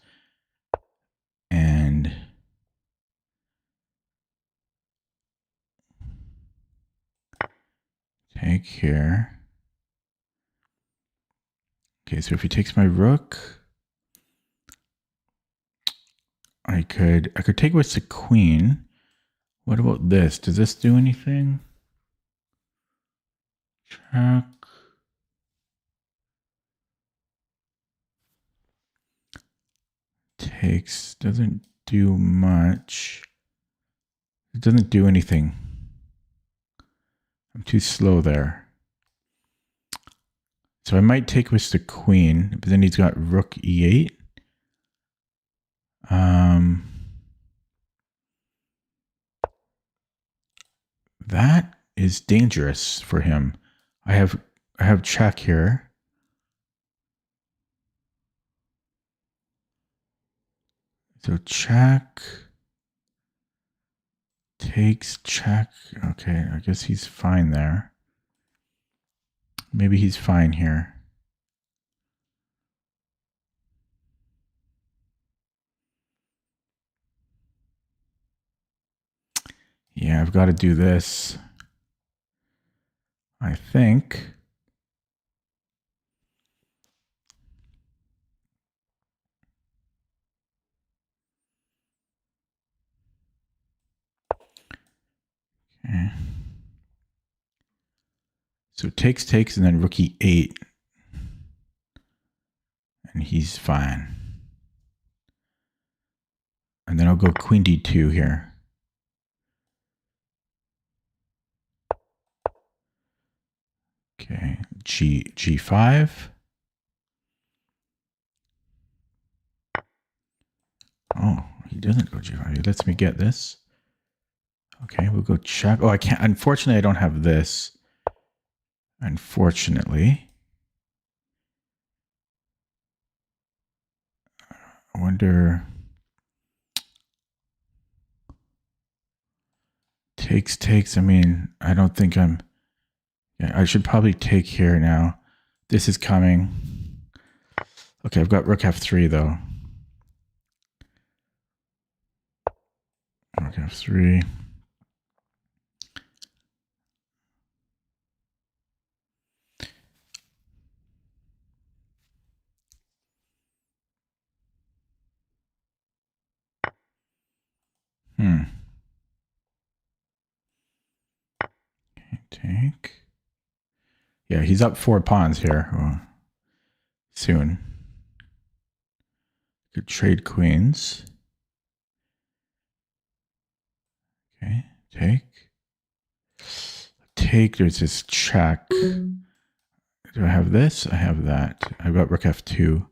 And take here. Okay, so if he takes my rook, I could take with the queen. What about this? Does this do anything? Check. Takes, doesn't do much. It doesn't do anything. I'm too slow there. So I might take with the queen, but then he's got rook e8. That is dangerous for him. I have check here. So check, takes, check. Okay, I guess he's fine there. Maybe he's fine here. Yeah, I've got to do this. I think. Okay. So takes, and then rook e8. And he's fine. And then I'll go queen d2 here. Okay, g5. Oh, he doesn't go g5. He lets me get this. Okay, we'll go check. Oh, I can't. Unfortunately, I don't have this. Unfortunately. I wonder. Takes. I mean, I don't think I'm. Yeah, I should probably take here now. This is coming. Okay, I've got rook f3 though. Rook f3. Okay, take. Yeah, he's up 4 pawns here. Well, soon. Could trade queens. Okay, take. Take, there's this check. Do I have this? I have that. I've got rook f2.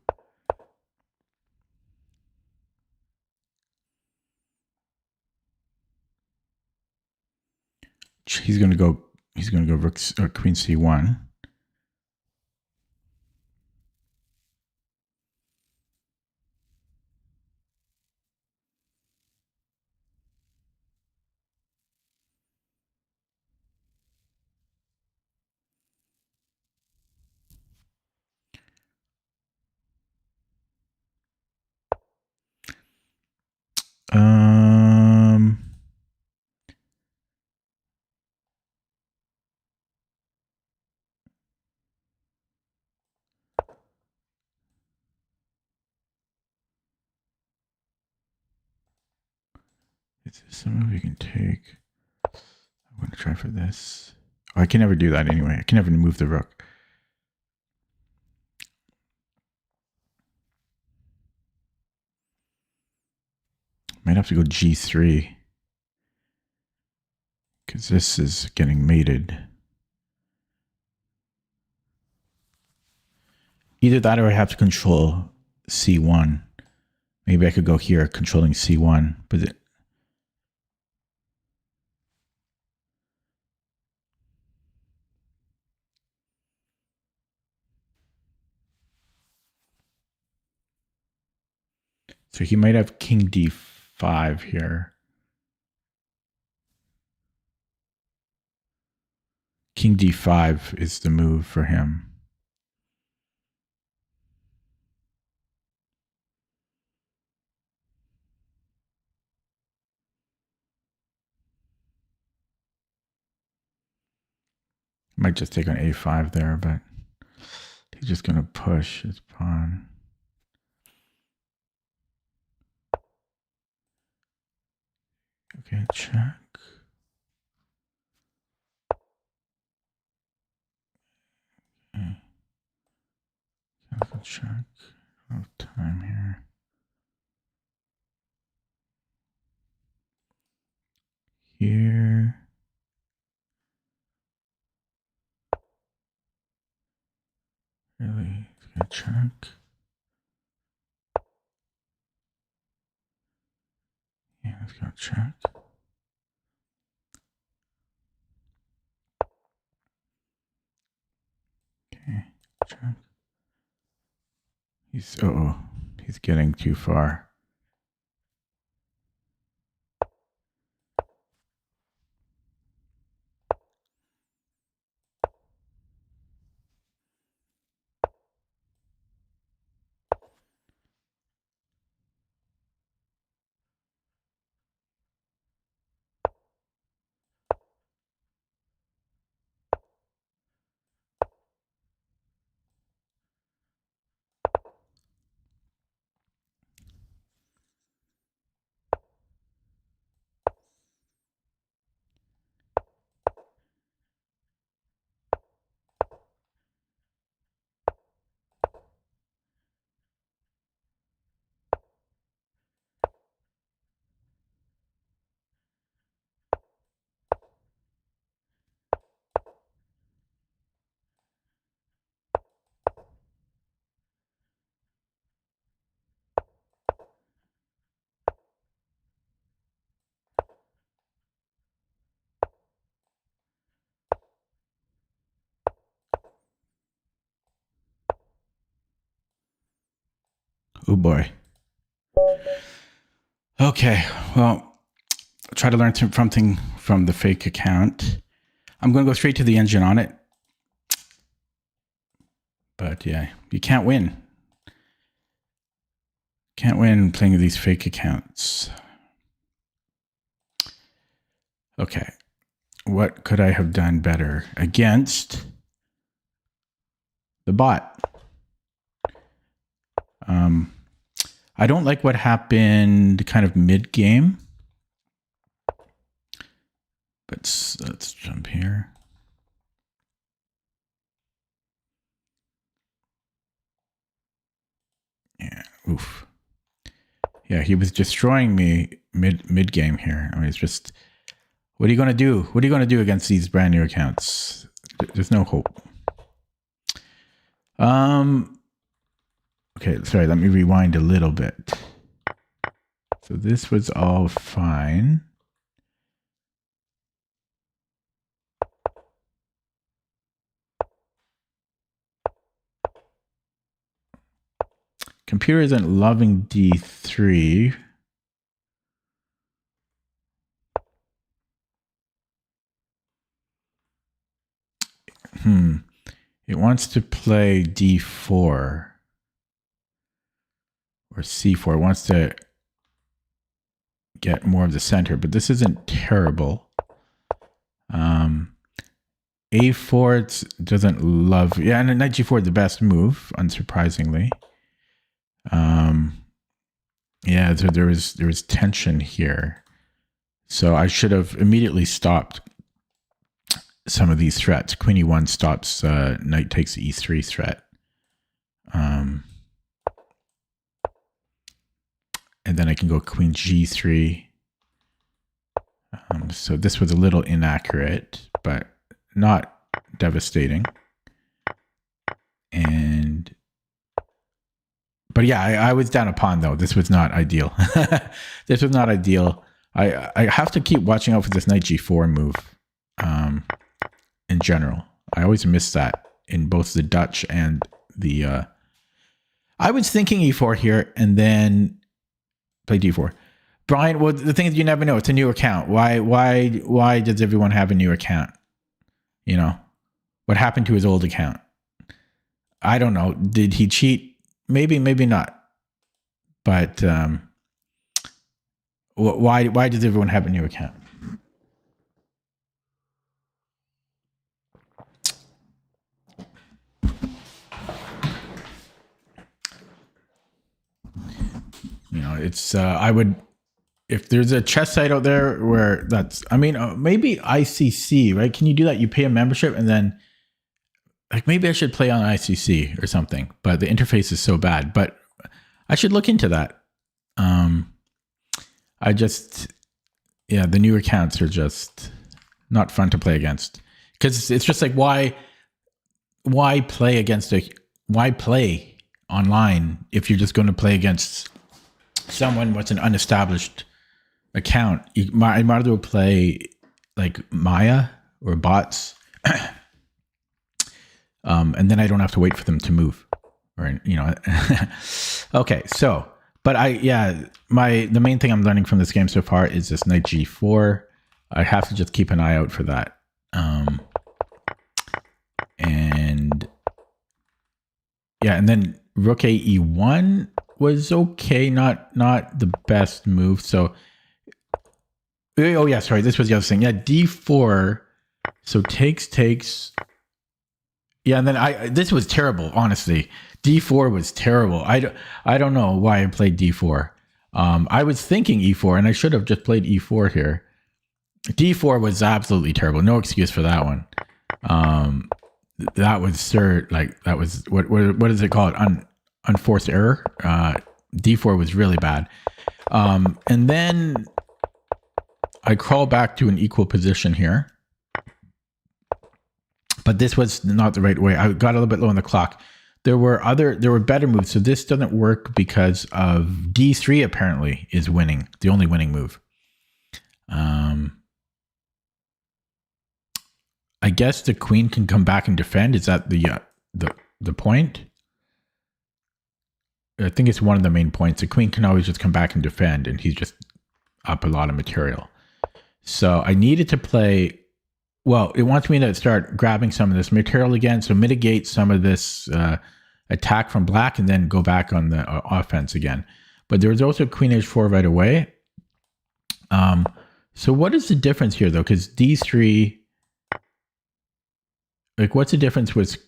He's gonna go rook or queen c1. Is this a move you can take? I'm going to try for this. Oh, I can never do that anyway. I can never move the rook. Might have to go g3. Because this is getting mated. Either that or I have to control c1. Maybe I could go here controlling c1. But so he might have king d5 here. King d5 is the move for him. Might just take on a5 there, but he's just going to push his pawn. Okay, check. Okay. Check. I have time here. here. Really? It's gonna check. Yeah, let's go check. Okay, check. He's getting too far. Oh boy. Okay, well, I'll try to learn something from the fake account. I'm going to go straight to the engine on it. But yeah, you can't win. Can't win playing with these fake accounts. Okay, what could I have done better against the bot? I don't like what happened kind of mid-game. But let's jump here. Yeah, oof. Yeah, he was destroying me mid game here. I mean, it's just, what are you going to do? What are you going to do against these brand new accounts? There's no hope. Okay, sorry, let me rewind a little bit. So this was all fine. Computer isn't loving D3. It wants to play D4 or C4. It wants to get more of the center, but this isn't terrible. A4 it doesn't love. Yeah, and knight G4 the best move, unsurprisingly. Yeah, so there was tension here. So I should have immediately stopped some of these threats. Queen E1 stops knight takes the E3 threat. And then I can go queen G3. So this was a little inaccurate, but not devastating. But yeah, I was down a pawn though. This was not ideal. This was not ideal. I have to keep watching out for this knight G4 move. In general, I always miss that in both the Dutch and the. I was thinking E4 here and then play D4. Brian, well, the thing is, you never know. It's a new account. Why does everyone have a new account? You know, what happened to his old account? I don't know. Did he cheat? Maybe not. But why does everyone have a new account? You know, it's I would, if there's a chess site out there where that's, I mean, maybe ICC, right? Can you do that? You pay a membership and then, like, maybe I should play on ICC or something, but the interface is so bad. But I should look into that. I just, Yeah, the newer accounts are just not fun to play against because it's just like why play online if you're just going to play against someone with an unestablished account? I might as well play like Maya or bots, and then I don't have to wait for them to move, or Okay, so but the main thing I'm learning from this game so far is this knight g4. I have to just keep an eye out for that. And then rook a e1 was okay, not the best move. So, oh yeah, sorry, this was the other thing. Yeah, d4. So takes. Yeah, and then this was terrible, honestly. d4 was terrible. I don't know why I played d4. I was thinking e4, and I should have just played e4 here. d4 was absolutely terrible. No excuse for that one. That was that was what is it called? Unforced error. d4 was really bad. And then I crawl back to an equal position here. But this was not the right way. I got a little bit low on the clock. There were better moves. So this doesn't work because of d3 apparently is winning, the only winning move. I guess the queen can come back and defend. Is that the point? I think it's one of the main points. The queen can always just come back and defend, and he's just up a lot of material. So I needed to play. Well, it wants me to start grabbing some of this material again, so mitigate some of this attack from black, and then go back on the offense again. But there was also queen h4 right away. So what is the difference here, though? Because d3. Like, what's the difference with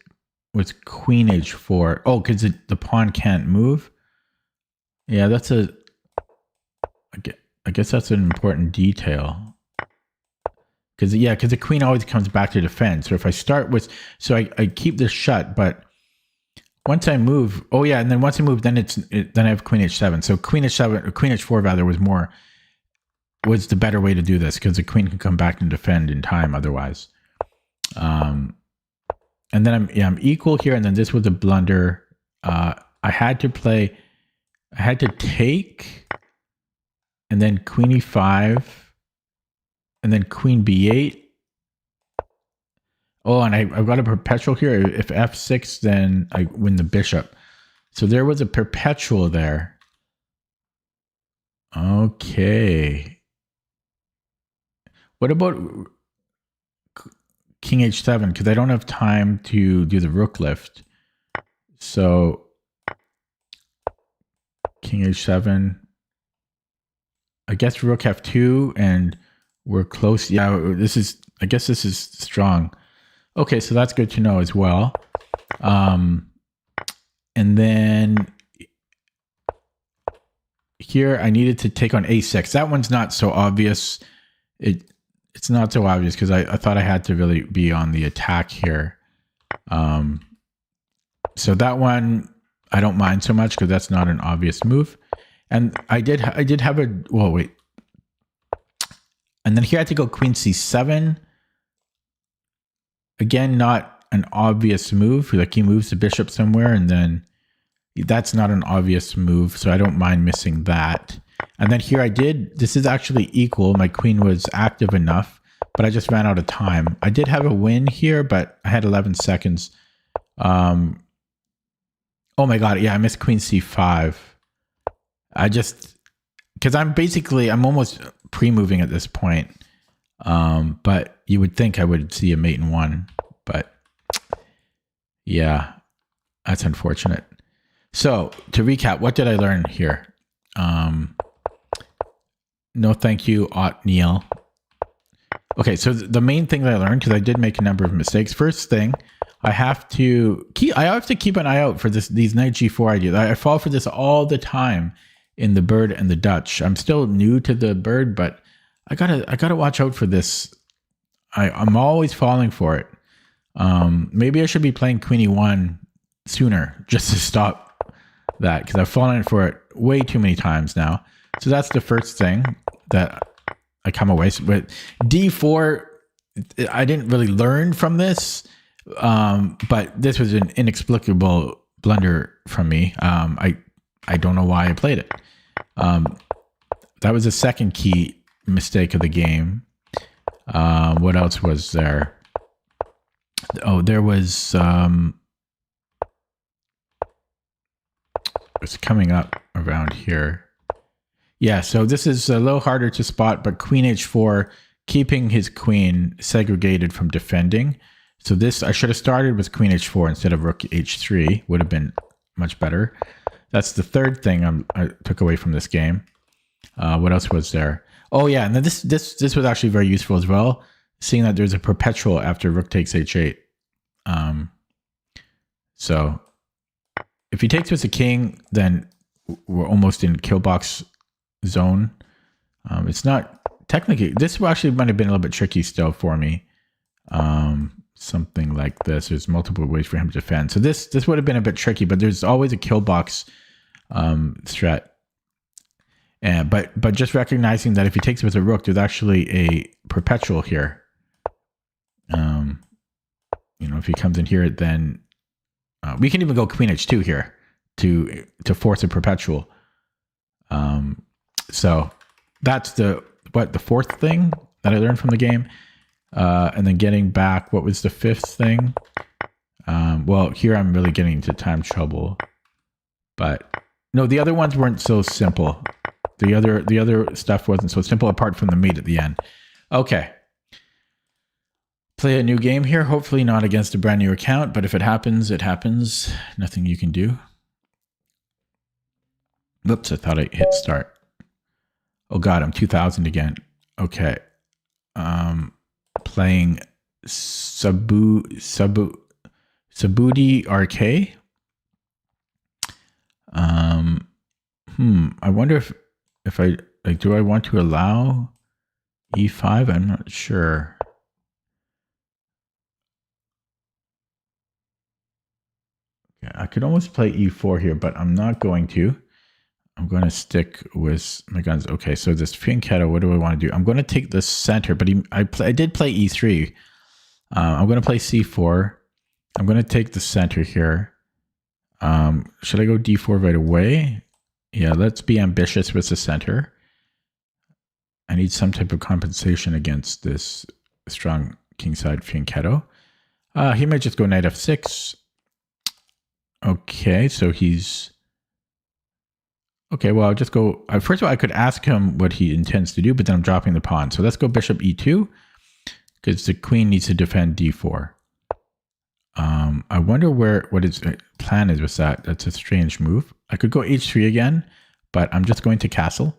queen h4? Oh, because the pawn can't move. Yeah, I guess that's an important detail. Because the queen always comes back to defend. So if I start with, I keep this shut, but once I move, and then once I move, then I have queen h7. So queen h7, or queen h4 rather, was the better way to do this because the queen can come back and defend in time otherwise. And then I'm equal here, and then this was a blunder. I had to take, and then queen e5, and then queen b8. Oh, and I've got a perpetual here. If f6, then I win the bishop. So there was a perpetual there. Okay. What about king h7? Because I don't have time to do the rook lift. So king h7. I guess rook f2, and we're close. Yeah, I guess this is strong. Okay, so that's good to know as well. And then here I needed to take on a6. That one's not so obvious. It's not so obvious because I thought I had to really be on the attack here. So that one I don't mind so much because that's not an obvious move. And I did have a, well, wait. And then here I had to go queen c7. Again, not an obvious move. Like he moves the bishop somewhere, and then that's not an obvious move. So I don't mind missing that. And then here this is actually equal. My queen was active enough, but I just ran out of time. I did have a win here, but I had 11 seconds. Oh my God. Yeah, I missed queen c5. Because I'm almost pre-moving at this point. But you would think I would see a mate in one, but yeah, that's unfortunate. So to recap, what did I learn here? No, thank you, Neil. Okay, so the main thing that I learned, because I did make a number of mistakes. First thing, I have to keep an eye out for these knight g4 ideas. I fall for this all the time in the bird and the Dutch. I'm still new to the bird, but I gotta watch out for this. I'm always falling for it. Maybe I should be playing queen e1 sooner just to stop that, because I've fallen for it way too many times now. So that's the first thing that I come away with d4. I didn't really learn from this, but this was an inexplicable blunder from me. I don't know why I played it. That was the second key mistake of the game. What else was there? Oh, there was it's coming up around here. Yeah, so this is a little harder to spot, but queen h4, keeping his queen segregated from defending. So this, I should have started with queen h4 instead of rook h3, would have been much better. That's the third thing I took away from this game. What else was there? Oh yeah, and then this was actually very useful as well, seeing that there's a perpetual after rook takes h8. So if he takes with a king, then we're almost in kill box zone. It's not technically, this actually might have been a little bit tricky still for me. Something like this. There's multiple ways for him to defend. So this would have been a bit tricky, but there's always a kill box threat. But just recognizing that if he takes with a rook, there's actually a perpetual here. You know, if he comes in here, then we can even go queen h2 here to force a perpetual. So that's the fourth thing that I learned from the game. And then getting back, what was the fifth thing? Well, here I'm really getting into time trouble. But no, the other ones weren't so simple. The other stuff wasn't so simple apart from the mate at the end. Okay. Play a new game here. Hopefully not against a brand new account, but if it happens, it happens. Nothing you can do. Oops, I thought I hit start. Oh God, I'm 2000 again. Okay. Playing Sabudi RK. I wonder if I like, do I want to allow e5? I'm not sure. Okay, I could almost play e4 here, but I'm not going to. I'm going to stick with my guns. Okay, so this fianchetto, what do I want to do? I'm going to take the center, but I did play e3. I'm going to play c4. I'm going to take the center here. Should I go d4 right away? Yeah, let's be ambitious with the center. I need some type of compensation against this strong kingside fianchetto. He might just go knight f6. Okay, so he's... Okay, well, I'll just go... first of all, I could ask him what he intends to do, but then I'm dropping the pawn. So let's go bishop e2, because the queen needs to defend d4. I wonder what his plan is with that. That's a strange move. I could go h3 again, but I'm just going to castle.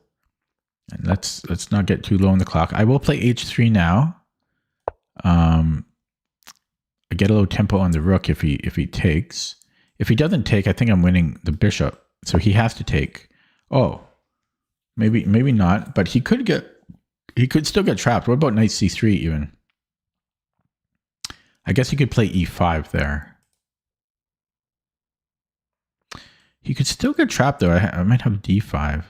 And let's not get too low on the clock. I will play h3 now. I get a little tempo on the rook if he takes. If he doesn't take, I think I'm winning the bishop. So he has to take. Oh, maybe not, but he could still get trapped. What about knight c3 even? I guess he could play e5 there. He could still get trapped though. I might have d5.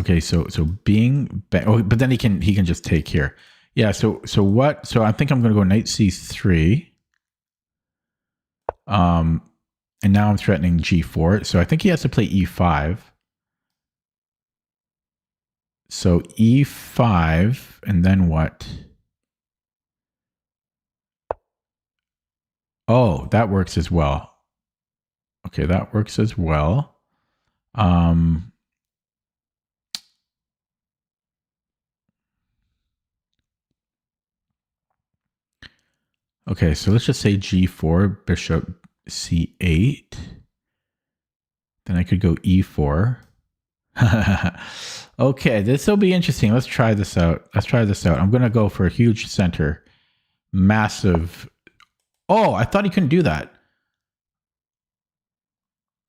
Okay, so being but then he can just take here. Yeah, so I think I'm going to go knight c3. And now I'm threatening g4. So I think he has to play e5. So e5, and then what? Oh, that works as well. Okay, that works as well. Okay, so let's just say g4, bishop c8. Then I could go e4. Okay, this will be interesting. Let's try this out. I'm going to go for a huge center. Massive. Oh, I thought he couldn't do that.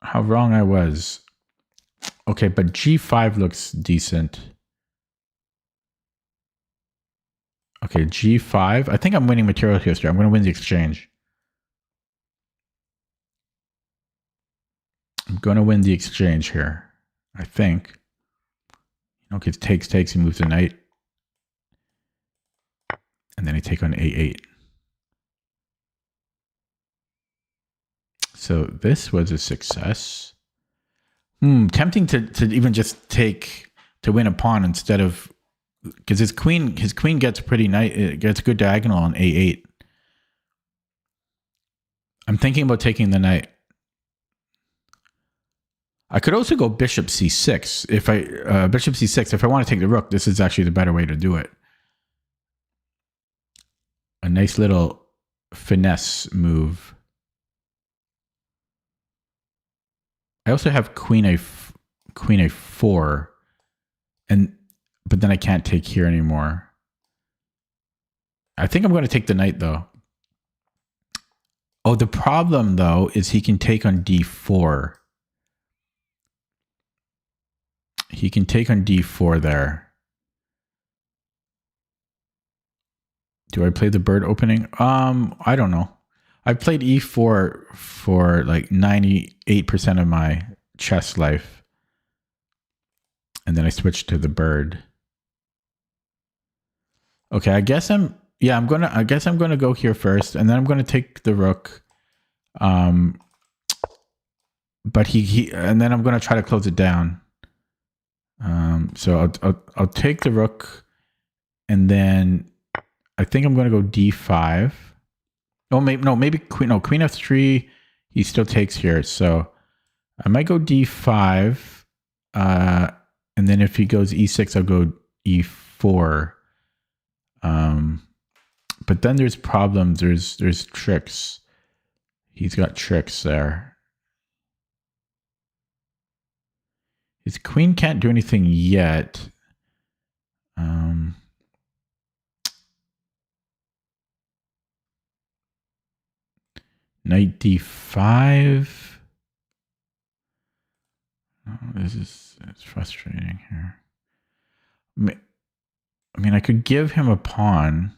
How wrong I was. Okay, but g5 looks decent. Okay, g5. I think I'm winning material history. I'm going to win the exchange. I'm going to win the exchange here. I think. Okay, takes, he moves the knight. And then I take on a8. So this was a success. Tempting to even just take to win a pawn instead of, because his queen gets pretty nice. It gets good diagonal on a8. I'm thinking about taking the knight. I could also go bishop c6 if I bishop c6 if I want to take the rook. This is actually the better way to do it. A nice little finesse move. I also have queen a4, but then I can't take here anymore. I think I'm going to take the knight though. Oh, the problem though is he can take on d4. He can take on d4 there. Do I play the bird opening? I don't know. I've played e4 for like 98% of my chess life. And then I switched to the bird. Okay, I guess I'm gonna go here first, and then I'm gonna take the rook. But and then I'm gonna try to close it down. So I'll take the rook, and then I think I'm gonna go d5. Oh, maybe queen f3. He still takes here, so I might go d5. And then if he goes e6, I'll go e4. But then there's problems. There's tricks. He's got tricks there. His queen can't do anything yet. Knight d5. Oh, it's frustrating here. I mean, I could give him a pawn.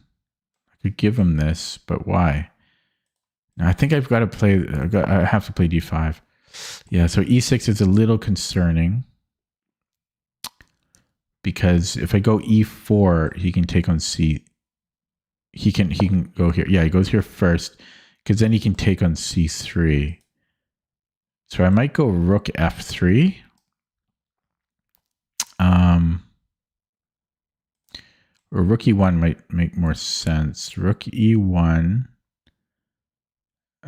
I could give him this, but why? Now, I think I've got to play. I have to play d5. Yeah, so e6 is a little concerning because if I go e4, he can take on c. He can go here. Yeah, he goes here first because then he can take on c3. So I might go rook f3. Or rook e1 might make more sense. Rook e1.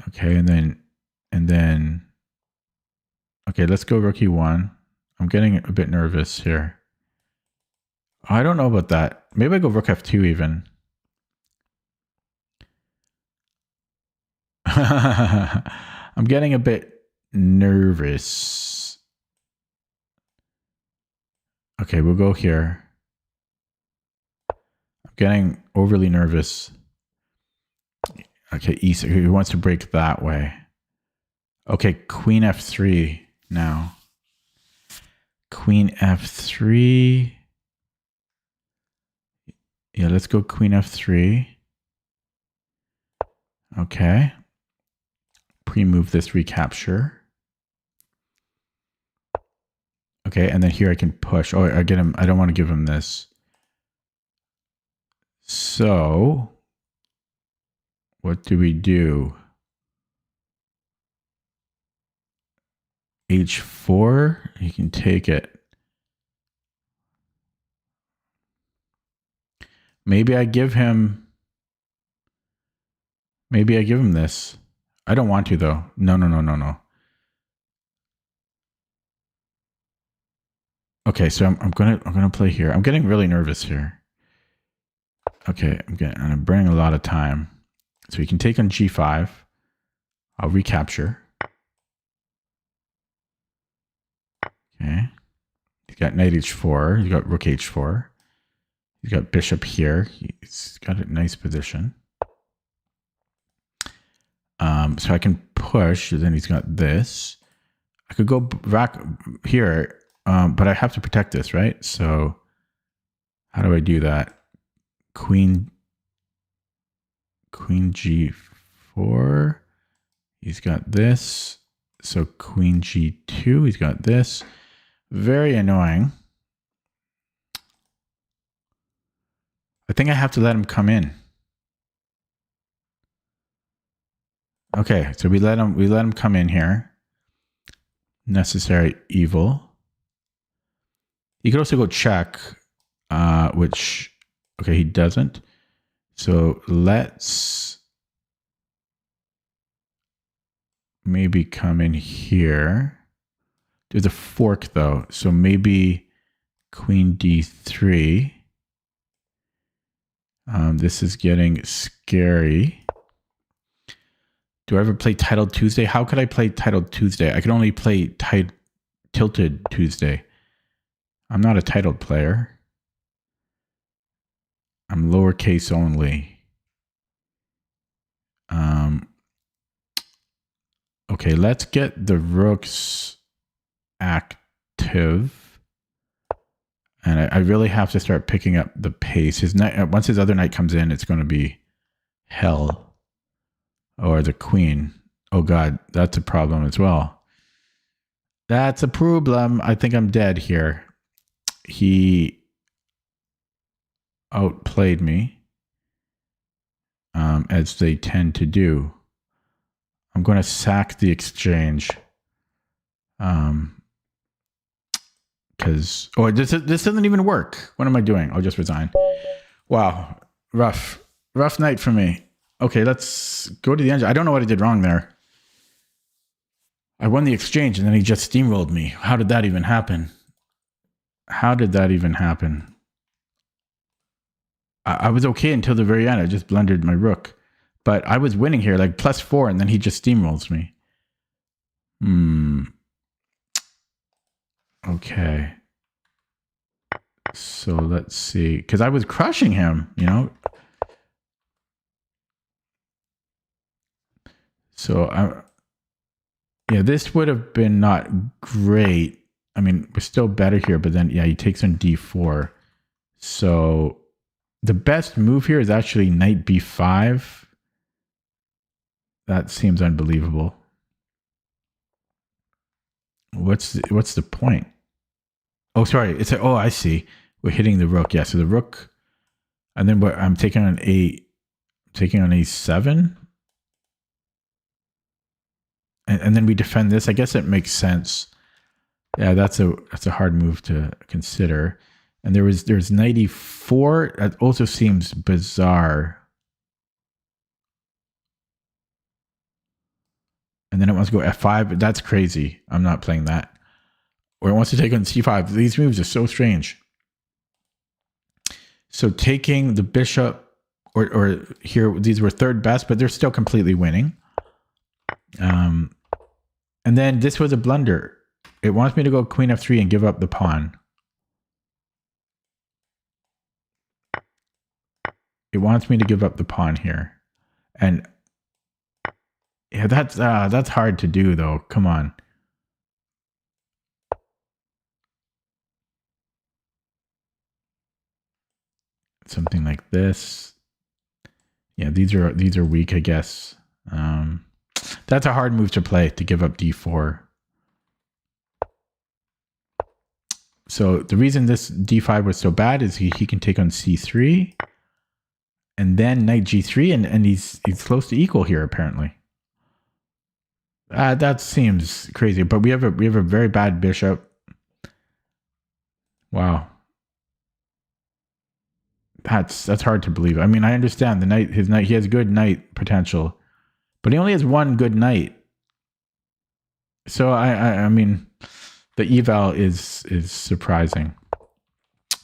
Okay, and then okay, let's go rook e1. I'm getting a bit nervous here. I don't know about that. Maybe I go rook f2 even. I'm getting a bit nervous. Okay, we'll go here. I'm getting overly nervous. Okay, e6. He wants to break that way. Okay, queen f3 now. Queen f3. Yeah, let's go queen f3. Okay. Pre-move this recapture. Okay, and then here I can push. Oh, I get him. I don't want to give him this. So, what do we do? h4, he can take it. Maybe I give him this. I don't want to though. No. Okay, so I'm gonna play here. I'm getting really nervous here. Okay, I'm burning a lot of time. So he can take on g5. I'll recapture. Okay. He's got knight h4. He's got rook h4. He's got bishop here. He's got a nice position. So I can push. Then he's got this. I could go back here, but I have to protect this, right? So how do I do that? Queen g4. He's got this. So queen g2. He's got this. Very annoying. I think I have to let him come in. Okay, so we let him come in here. Necessary evil. You could also go check, which, okay, he doesn't. So let's maybe come in here. There's a fork though, so maybe queen d3. This is getting scary. Do I ever play Titled Tuesday? How could I play Titled Tuesday? I can only play Tilted Tuesday. I'm not a titled player. I'm lowercase only. Okay, let's get the rooks active. And I really have to start picking up the pace. His knight, once his other knight comes in, it's going to be hell. Or the queen. Oh God, that's a problem as well. That's a problem. I think I'm dead here. He outplayed me, as they tend to do. I'm going to sack the exchange. Because this doesn't even work. What am I doing? I'll just resign. Wow, rough night for me. Okay, let's go to the engine. I don't know what I did wrong there. I won the exchange and then he just steamrolled me. How did that even happen? How did that even happen? I was okay until the very end. I just blundered my rook. But I was winning here, like +4, and then he just steamrolls me. Okay. So let's see. Because I was crushing him, you know? So, yeah, this would have been not great. I mean, we're still better here, but then, yeah, he takes on d4. So the best move here is actually knight b5. That seems unbelievable. What's the point? Oh, sorry. Oh, I see. We're hitting the rook. Yeah, so the rook, and then I'm taking on a7. And then we defend this. I guess it makes sense. Yeah, that's a hard move to consider. And there's knight e4. That also seems bizarre. And then it wants to go f5. That's crazy. I'm not playing that. Or it wants to take on c5. These moves are so strange. So taking the bishop, or here, these were third best, but they're still completely winning. And then this was a blunder. It wants me to go queen f3 and give up the pawn. It wants me to give up the pawn here. And yeah, that's hard to do though. Come on. Something like this. Yeah, these are weak, I guess. That's a hard move to play, to give up d4. So the reason this d5 was so bad is he can take on c3 and then knight g3, and he's close to equal here apparently. That seems crazy, but we have a very bad bishop. Wow. That's hard to believe. I mean, I understand his knight, he has good knight potential, but he only has one good knight. So I mean, the eval is surprising.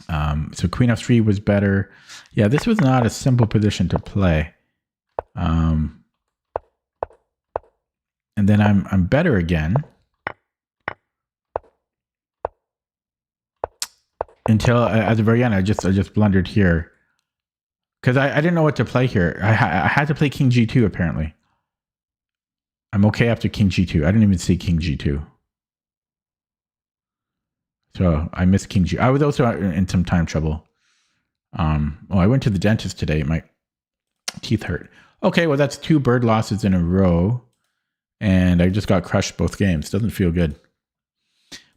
So queen f3 was better. Yeah, this was not a simple position to play. And then I'm better again. Until at the very end, I just blundered here. Because I didn't know what to play here. I had to play king g2 apparently. I'm okay after king g2. I didn't even see king g2. So I missed king g. I was also in some time trouble. I went to the dentist today. My teeth hurt. Okay, well that's 2 bird losses in a row. And I just got crushed both games. Doesn't feel good.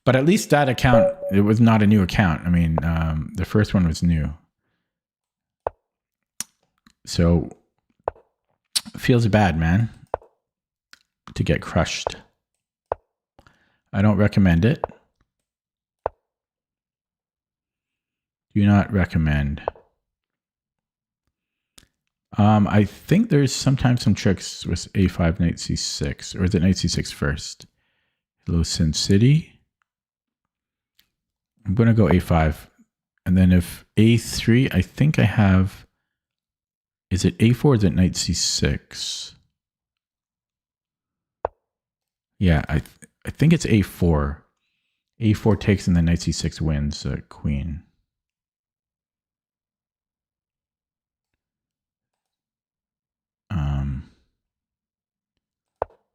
But at least that account, it was not a new account. I mean, the first one was new. So feels bad, man, to get crushed. I don't recommend it. Do not recommend. I think there's sometimes some tricks with a5 knight c6, or is it knight c6 first? Hello, Sin City. I'm going to go a5. And then if a3, I think I have, is it a4 or is it knight c6? Yeah, I think it's a4. a4 takes and then knight c6 wins queen.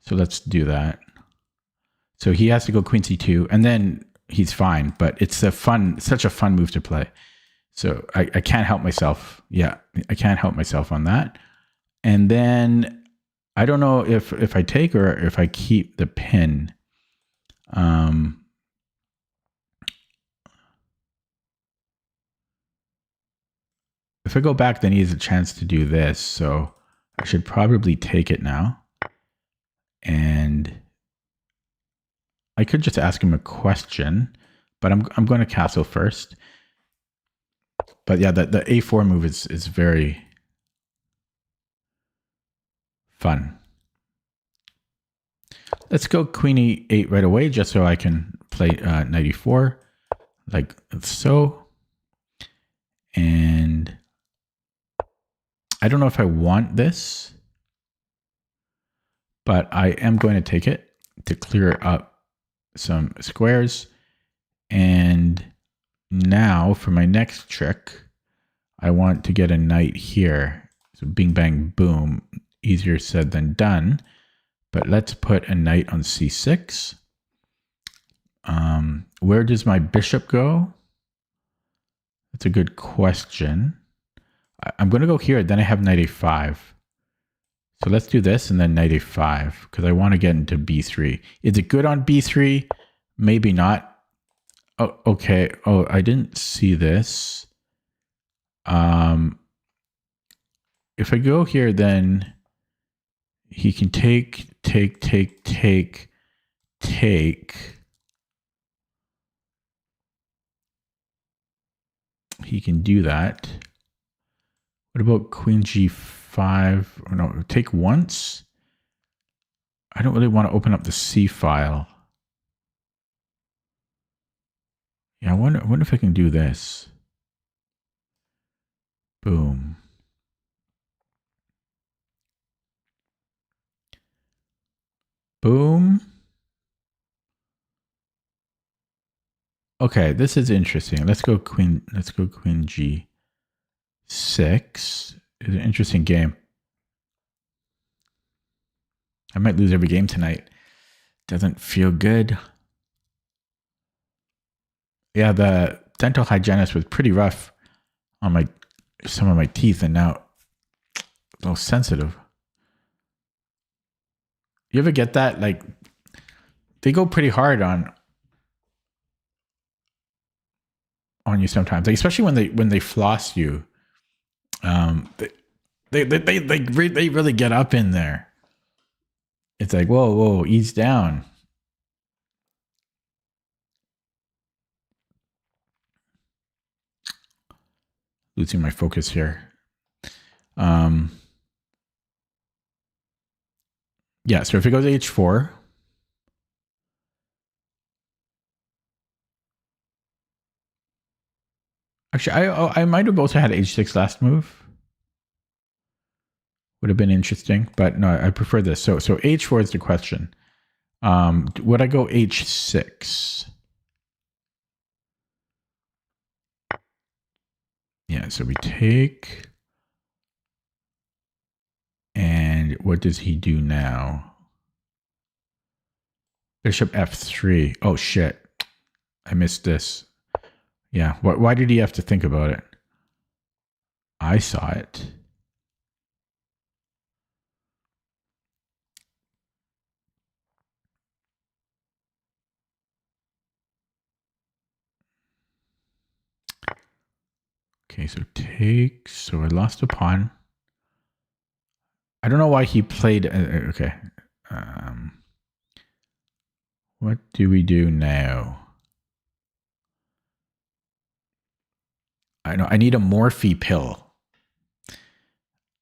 So let's do that. So he has to go queen c2, and then he's fine. But it's such a fun move to play. So I can't help myself. Yeah, I can't help myself on that. And then I don't know if I take or if I keep the pin. If I go back, then he has a chance to do this. So I should probably take it now. And I could just ask him a question, but I'm going to castle first. But yeah, the a4 move is very fun. Let's go queen e8 right away, just so I can play knight e4, like so. And I don't know if I want this, but I am going to take it to clear up some squares. And now for my next trick, I want to get a knight here. So bing, bang, boom, easier said than done. But let's put a knight on c6. Where does my bishop go? That's a good question. I'm going to go here. Then I have knight a5. So let's do this and then knight a5 because I want to get into b3. Is it good on b3? Maybe not. Oh, okay. Oh, I didn't see this. If I go here, then he can take. He can do that. What about queen g5? Or no, take once. I don't really want to open up the c file. Yeah, I wonder if I can do this. Boom. Boom. Okay, this is interesting. Let's go queen g6. It's an interesting game. I might lose every game tonight. Doesn't feel good. Yeah, the dental hygienist was pretty rough on some of my teeth, and now a little sensitive. You ever get that? Like, they go pretty hard on you sometimes, like, especially when they floss you. They really get up in there. It's like, whoa, ease down. Losing my focus here. Yeah, so if it goes h4, actually, I might have also had h6 last move. Would have been interesting, but no, I prefer this. So h4 is the question. Would I go h6? Yeah, so we take. And what does he do now? Bishop f3. Oh, shit. I missed this. Yeah, why did he have to think about it? I saw it. Okay, so take. So I lost a pawn. I don't know why he played. Okay. What do we do now? I know I need a Morphe pill.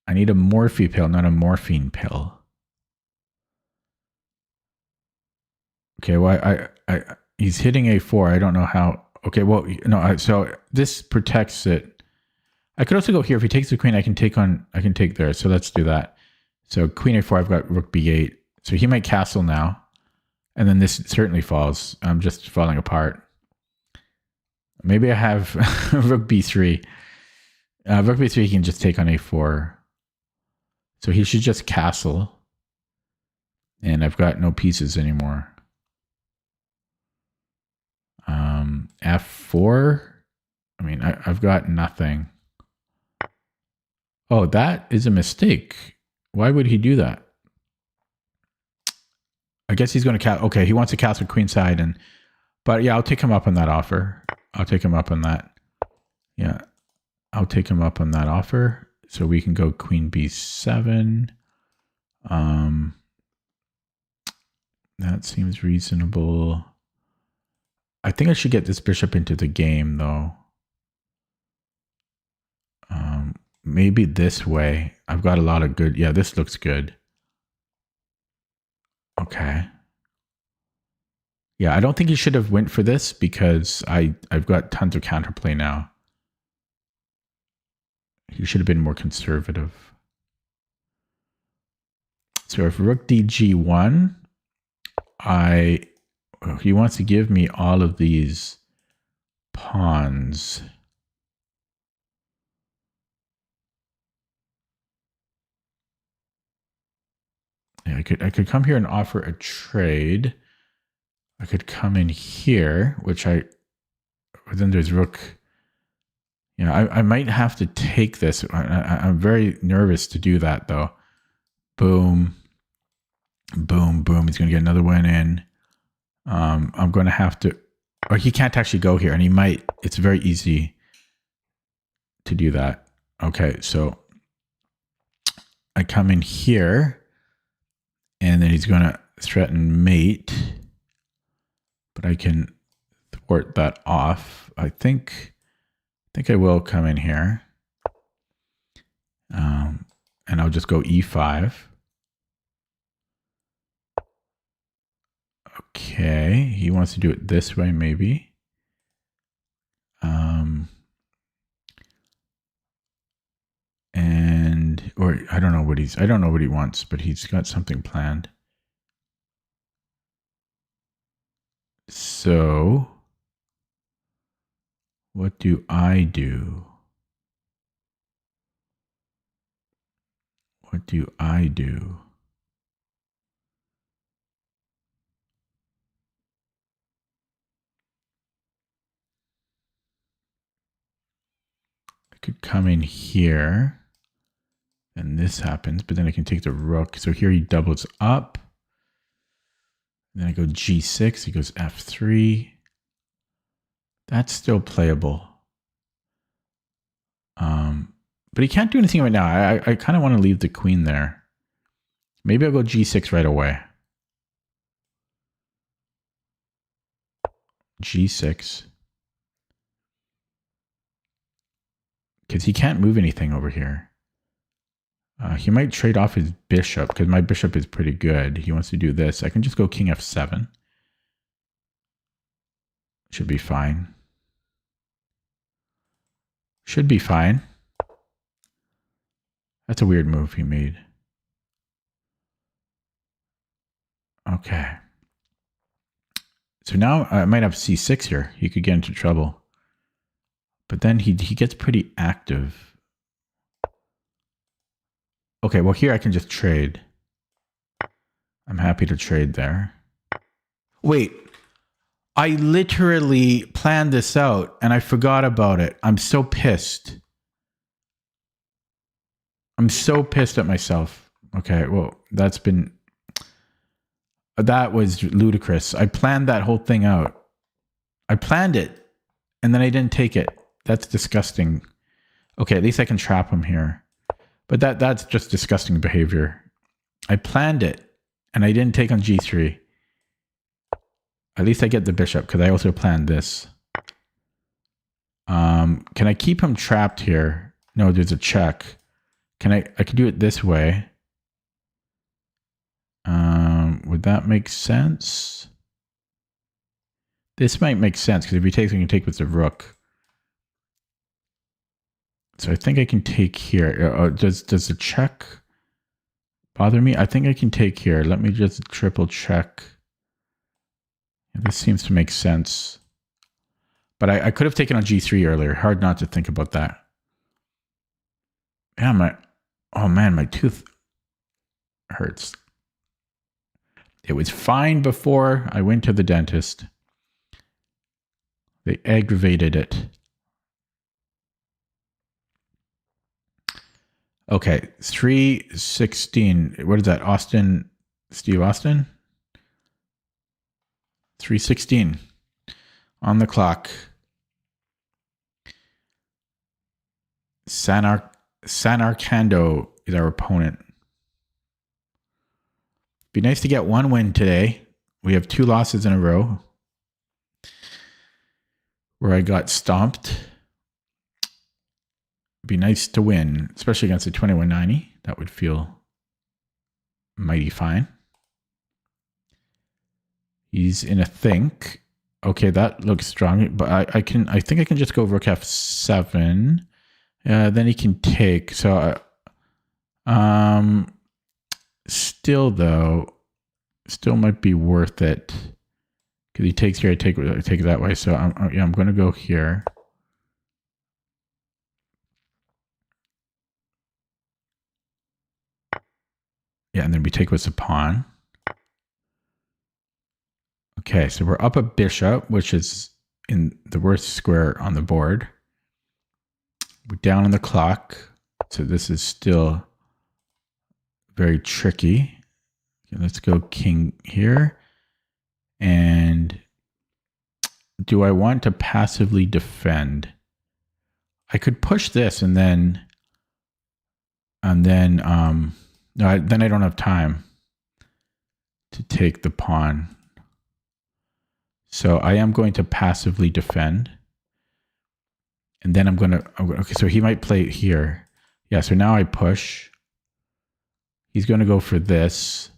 I need a Morphe pill, not a morphine pill. Okay, well, he's hitting a4. I don't know how. Okay, well, no. So this protects it. I could also go here. If he takes the queen, I can take there. So let's do that. So queen a4. I've got rook b8. So he might castle now, and then this certainly falls. I'm just falling apart. Maybe I have rook b3. Rook b3 can just take on a4. So he should just castle. And I've got no pieces anymore. F4. I mean, I've got nothing. Oh, that is a mistake. Why would he do that? I guess he's going to cast. Okay, he wants to castle queenside, but yeah, I'll take him up on that offer. I'll take him up on that. Yeah, I'll take him up on that offer. So we can go queen b7. That seems reasonable. I think I should get this bishop into the game, though. Maybe this way. I've got a lot of good. Yeah, this looks good. Okay. Yeah, I don't think he should have went for this because I've got tons of counterplay now. He should have been more conservative. So if rook dg1, he wants to give me all of these pawns. Yeah, I could come here and offer a trade. I could come in here, but then there's rook. Yeah, I might have to take this. I'm very nervous to do that, though. Boom. Boom, boom. He's going to get another one in. I'm going to have to... Or he can't actually go here, and he might. It's very easy to do that. Okay, so I come in here, and then he's going to threaten mate. But I can thwart that off. I think I will come in here. And I'll just go e5. Okay, he wants to do it this way, maybe. Or I don't know what he wants, but he's got something planned. So, what do I do? What do I do? I could come in here, and this happens, but then I can take the rook. So here he doubles up. Then I go g6, he goes f3. That's still playable. But he can't do anything right now. I kind of want to leave the queen there. Maybe I'll go g6 right away. g6. Because he can't move anything over here. He might trade off his bishop, because my bishop is pretty good. He wants to do this. I can just go king f7. Should be fine. Should be fine. That's a weird move he made. Okay. So now I might have c6 here. He could get into trouble. But then he gets pretty active. Okay, well here I can just trade. I'm happy to trade there. Wait. I literally planned this out and I forgot about it. I'm so pissed. I'm so pissed at myself. Okay, well, that was ludicrous. I planned that whole thing out. I planned it and then I didn't take it. That's disgusting. Okay, at least I can trap him here. But that's just disgusting behavior. I planned it, and I didn't take on g3. At least I get the bishop, because I also planned this. Can I keep him trapped here? No, there's a check. I could do it this way. Would that make sense? This might make sense, because if he takes, we can take with the rook. So I think I can take here. Does the check bother me? I think I can take here. Let me just triple check. Yeah, this seems to make sense. But I could have taken on g3 earlier. Hard not to think about that. Yeah, oh man, my tooth hurts. It was fine before I went to the dentist. They aggravated it. Okay, 316. What is that? Steve Austin? 316 on the clock. Sanarkando is our opponent. Be nice to get one win today. We have 2 losses in a row where I got stomped. Be nice to win, especially against a 2190. That would feel mighty fine. He's in a think. Okay, that looks strong, but I think I can just go rook f7. Then he can take. So, still might be worth it because he takes here. I take it that way. So I'm going to go here. Yeah, and then we take with the pawn. Okay, so we're up a bishop, which is in the worst square on the board. We're down on the clock, so this is still very tricky. Okay, let's go king here. And do I want to passively defend? I could push this and then no, then I don't have time to take the pawn. So I am going to passively defend. And then okay, so he might play here. Yeah, so now I push. He's going to go for this.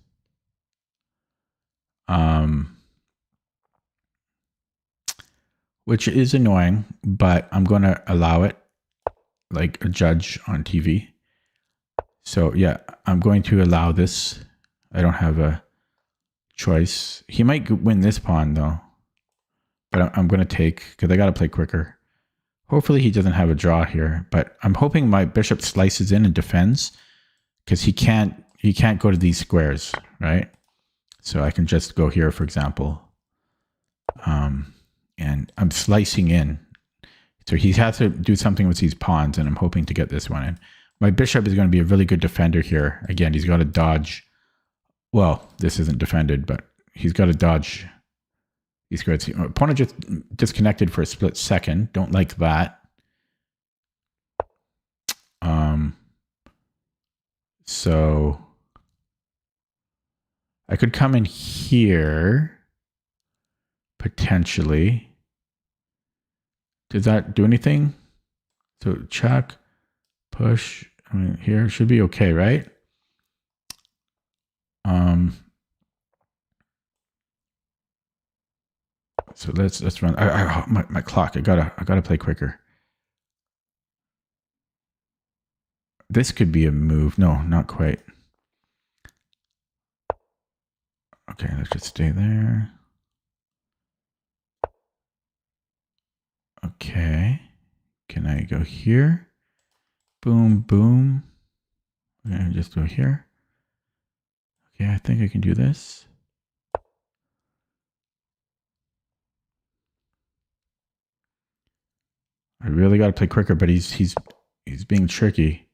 Which is annoying, but I'm going to allow it like a judge on TV. So yeah, I'm going to allow this. I don't have a choice. He might win this pawn though, but I'm going to take because I got to play quicker. Hopefully he doesn't have a draw here, but I'm hoping my bishop slices in and defends because he can't go to these squares, right? So I can just go here, for example. And I'm slicing in. So he has to do something with these pawns, and I'm hoping to get this one in. My bishop is going to be a really good defender here. Again, he's got to dodge. Well, this isn't defended, but he's got to dodge these squares. Opponent just disconnected for a split second. Don't like that. So I could come in here potentially. Does that do anything? So check, push. I mean, here should be okay, right? So let's run. My clock. I gotta play quicker. This could be a move. No, not quite. Okay, let's just stay there. Okay. Can I go here? Boom, boom. I'm gonna just go here. Okay, I think I can do this. I really got to play quicker, but he's being tricky.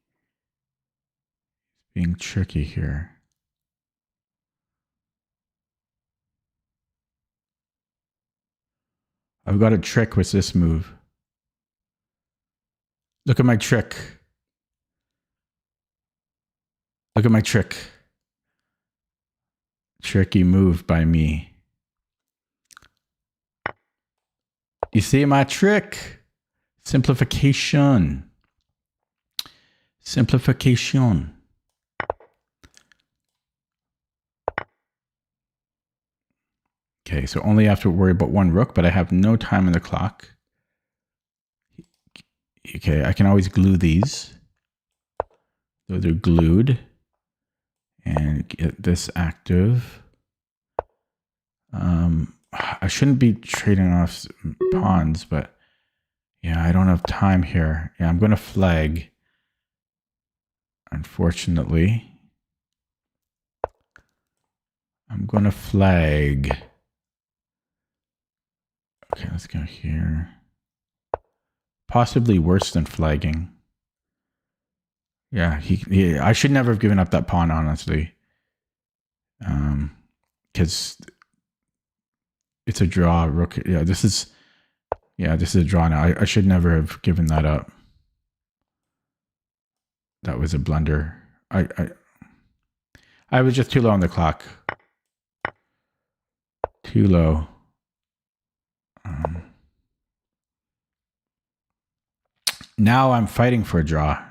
Being tricky here. I've got a trick with this move. Look at my trick. Look at my trick. Tricky move by me. You see my trick? Simplification. Simplification. Okay, so only have to worry about one rook, but I have no time on the clock. Okay, I can always glue these. Those are glued. And get this active. I shouldn't be trading off pawns, but yeah, I don't have time here. Yeah, I'm going to flag. Unfortunately. I'm going to flag. Okay, let's go here. Possibly worse than flagging. Yeah, I should never have given up that pawn, honestly. Because it's a draw. Rook. Yeah, this is a draw now. I should never have given that up. That was a blunder. I was just too low on the clock. Too low. Now I'm fighting for a draw.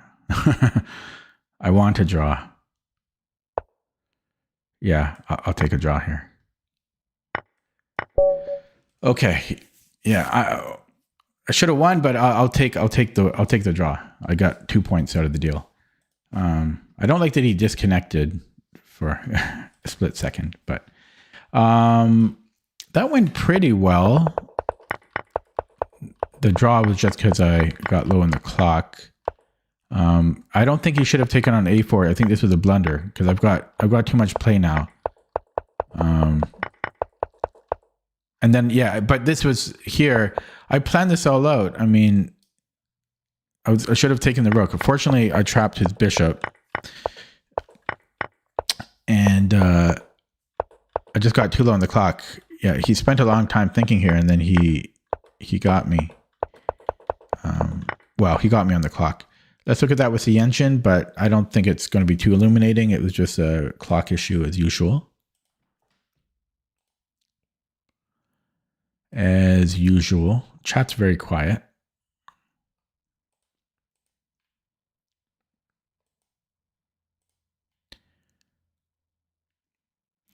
I want a draw. Yeah, I'll take a draw here. Okay. Yeah, I should have won, but I'll take the draw. I got 2 points out of the deal. I don't like that he disconnected for a split second, but that went pretty well. The draw was just because I got low on the clock. I don't think he should have taken on a4. I think this was a blunder because I've got too much play now. And then yeah, but this was here. I planned this all out. I mean, I should have taken the rook. Unfortunately, I trapped his bishop, and I just got too low on the clock. Yeah, he spent a long time thinking here, and then he got me. Well, he got me on the clock. Let's look at that with the engine, but I don't think it's going to be too illuminating. It was just a clock issue as usual. As usual. Chat's very quiet.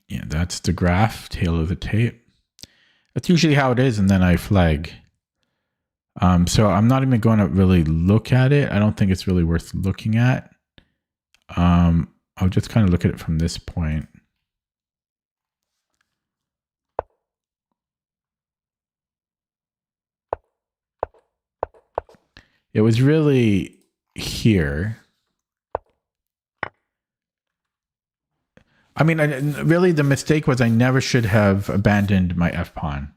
Yeah, that's the graph, tail of the tape. That's usually how it is, and then I flag. So I'm not even going to really look at it. I don't think it's really worth looking at. I'll just kind of look at it from this point. It was really here. I mean, really the mistake was I never should have abandoned my f-pawn.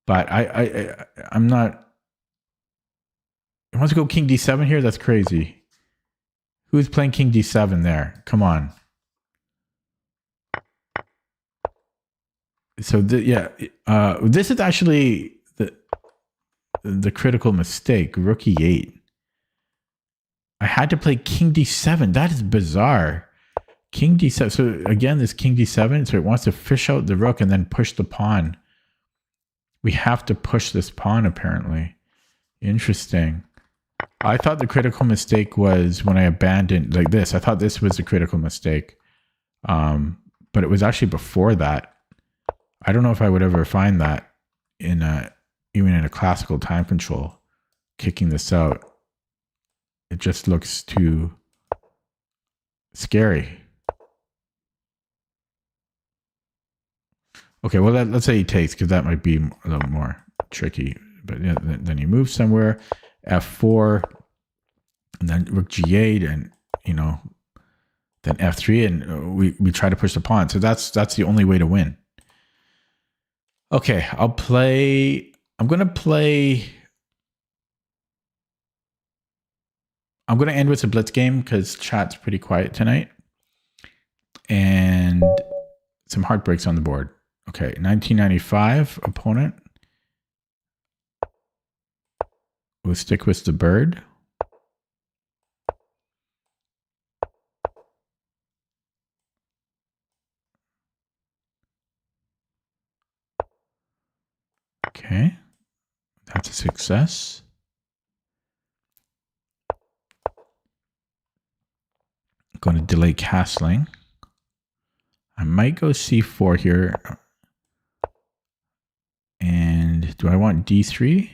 But I'm not... He wants to go king d7 here? That's crazy. Who's playing king d7 there? Come on. So, this is actually the critical mistake. Rook e8. I had to play king d7. That is bizarre. King d7. So, again, this king d7. So, it wants to fish out the rook and then push the pawn. We have to push this pawn, apparently. Interesting. I thought the critical mistake was when I abandoned like this. I thought this was a critical mistake. But it was actually before that. I don't know if I would ever find that even in a classical time control, kicking this out. It just looks too scary. Okay, well, let's say he takes, because that might be a little more tricky. But yeah, then he moves somewhere, f4, and then rook g8, and then f3, and we try to push the pawn. So that's the only way to win. Okay, I'm going to end with a blitz game because chat's pretty quiet tonight, and some heartbreaks on the board. Okay, 1995 opponent. We'll stick with the bird. success. I'm going to delay castling. I might go c4 here. And do I want d3?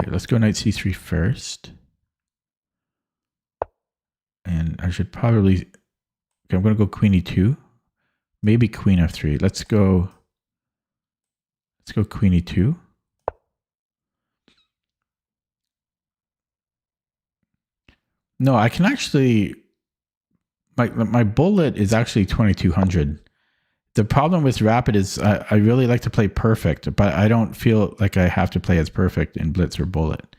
Okay, let's go knight c3 first. And I should probably... Okay, I'm going to go queen e2. Maybe queen f3. Let's go queen e2. No, I can actually... My bullet is actually 2200. The problem with rapid is I really like to play perfect, but I don't feel like I have to play as perfect in blitz or bullet.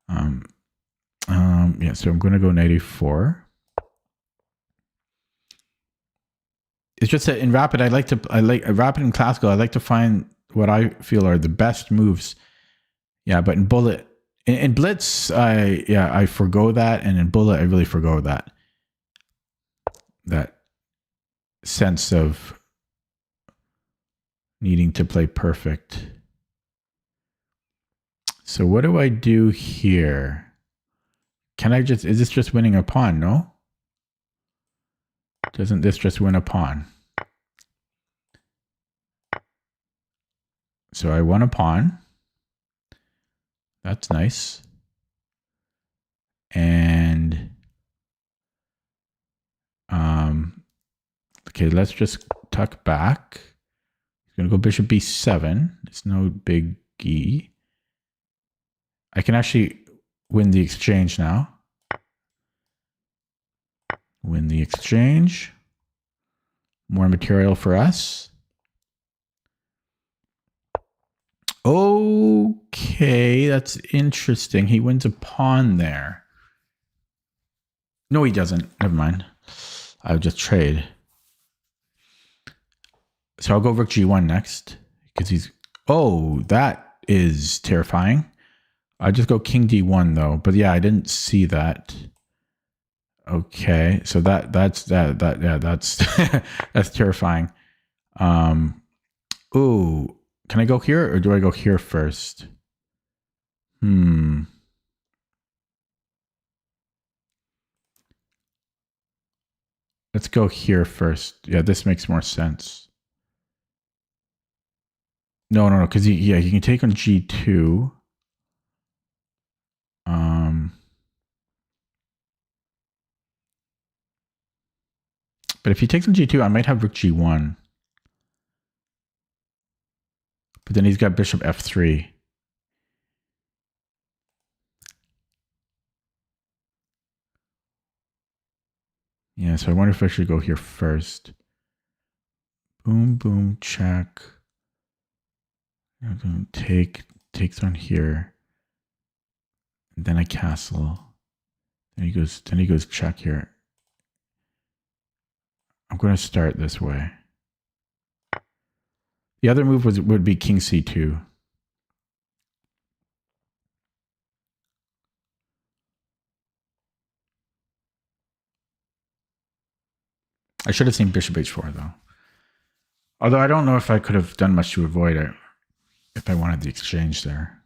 Yeah, so I'm going to go knight e4. It's just that in rapid, I like rapid and classical. I like to find what I feel are the best moves. Yeah, but in bullet, in blitz, I forgo that, and in bullet, I really forgo that. That sense of needing to play perfect. So what do I do here? Can I just, is this just winning a pawn? No? Doesn't this just win a pawn? So I won a pawn. That's nice. And, okay, let's just tuck back. He's going to go bishop b7. It's no biggie. I can actually win the exchange now. Win the exchange. More material for us. Okay, that's interesting. He wins a pawn there. No, he doesn't. Never mind. I'll just trade. So I'll go rook g1 next. Because he's... Oh, that is terrifying. I just go king d1 though. But yeah, I didn't see that. Okay, so that's that's terrifying. Ooh, can I go here or do I go here first? Let's go here first. Yeah, this makes more sense. No, because he can take on g2. But if he takes on g2, I might have rook g1. But then he's got bishop f3. Yeah, so I wonder if I should go here first. Boom, boom, check. Takes on here. And then I castle. Then he goes check here. I'm going to start this way. The other move would be king c2. I should have seen bishop h4 though. Although I don't know if I could have done much to avoid it if I wanted the exchange there.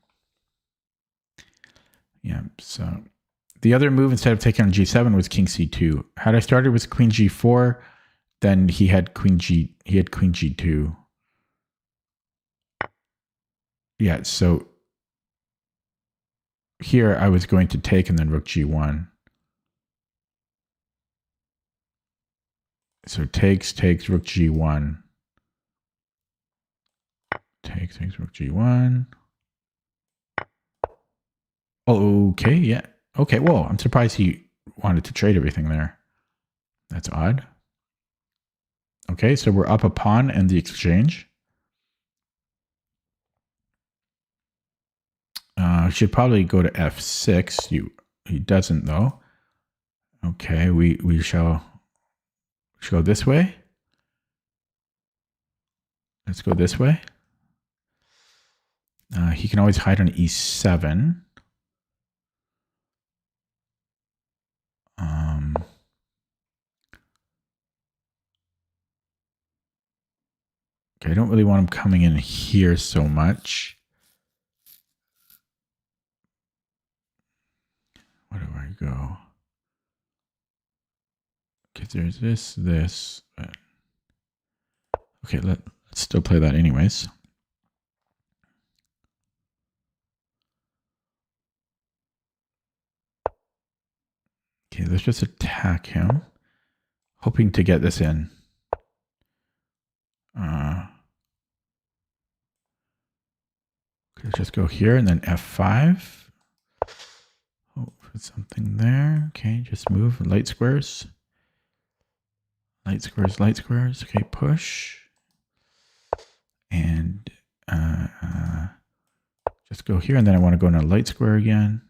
Yeah, so the other move instead of taking on g7 was king c2. Had I started with queen g4, then he had queen g2. Yeah, so here I was going to take and then rook g1. So takes rook g1. Takes rook g1. Oh, okay, yeah. Okay, well, I'm surprised he wanted to trade everything there. That's odd. Okay, so we're up a pawn in the exchange. Should probably go to f6. He doesn't though. Okay, we shall go this way. Let's go this way. He can always hide on e7. Okay, I don't really want him coming in here so much. Where do I go? Okay, there's this. Okay, let's still play that anyways. Okay, let's just attack him. Hoping to get this in. Okay, let's just go here and then F5. Oh, for something there. Okay, just move light squares. Light squares, light squares. Okay, push. And just go here, and then I want to go in a light square again.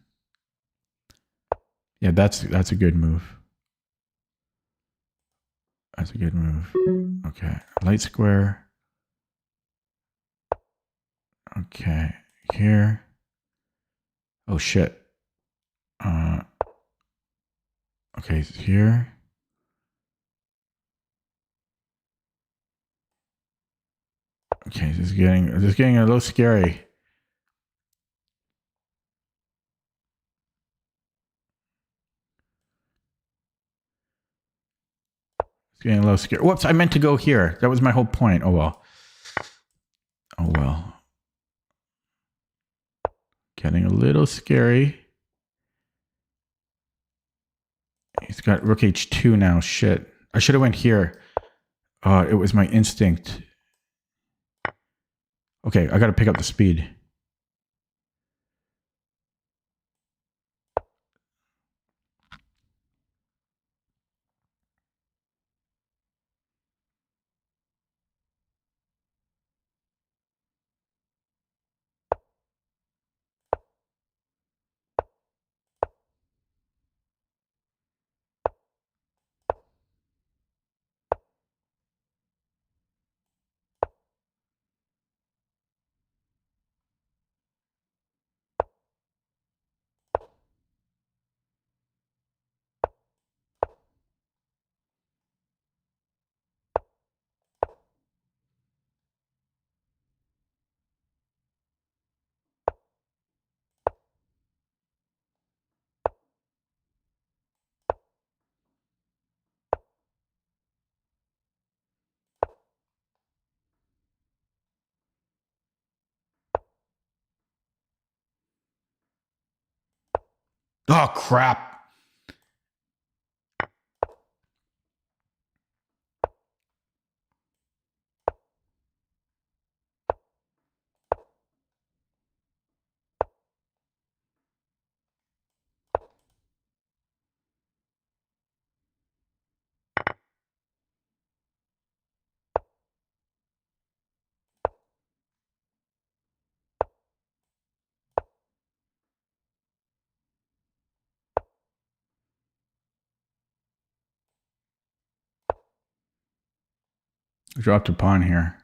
Yeah, that's a good move. That's a good move. Okay, light square. Okay, here. Oh shit. Okay, here. Okay, this is getting a little scary. It's getting a little scary. Whoops, I meant to go here. That was my whole point. Oh well. Oh well. Getting a little scary. He's got rook h2 now. Shit. I should have went here. It was my instinct. Okay, I got to pick up the speed. Oh, crap. I dropped a pawn here.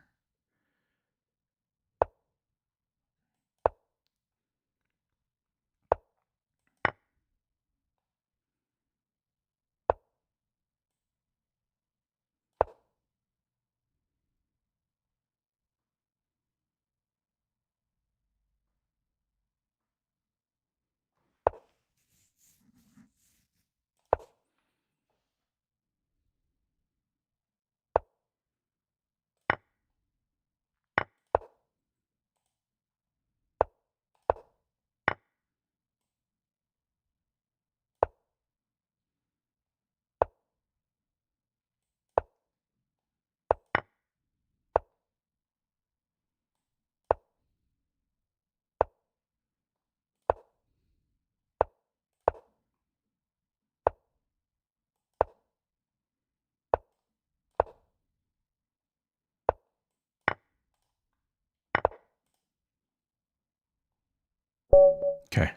Okay.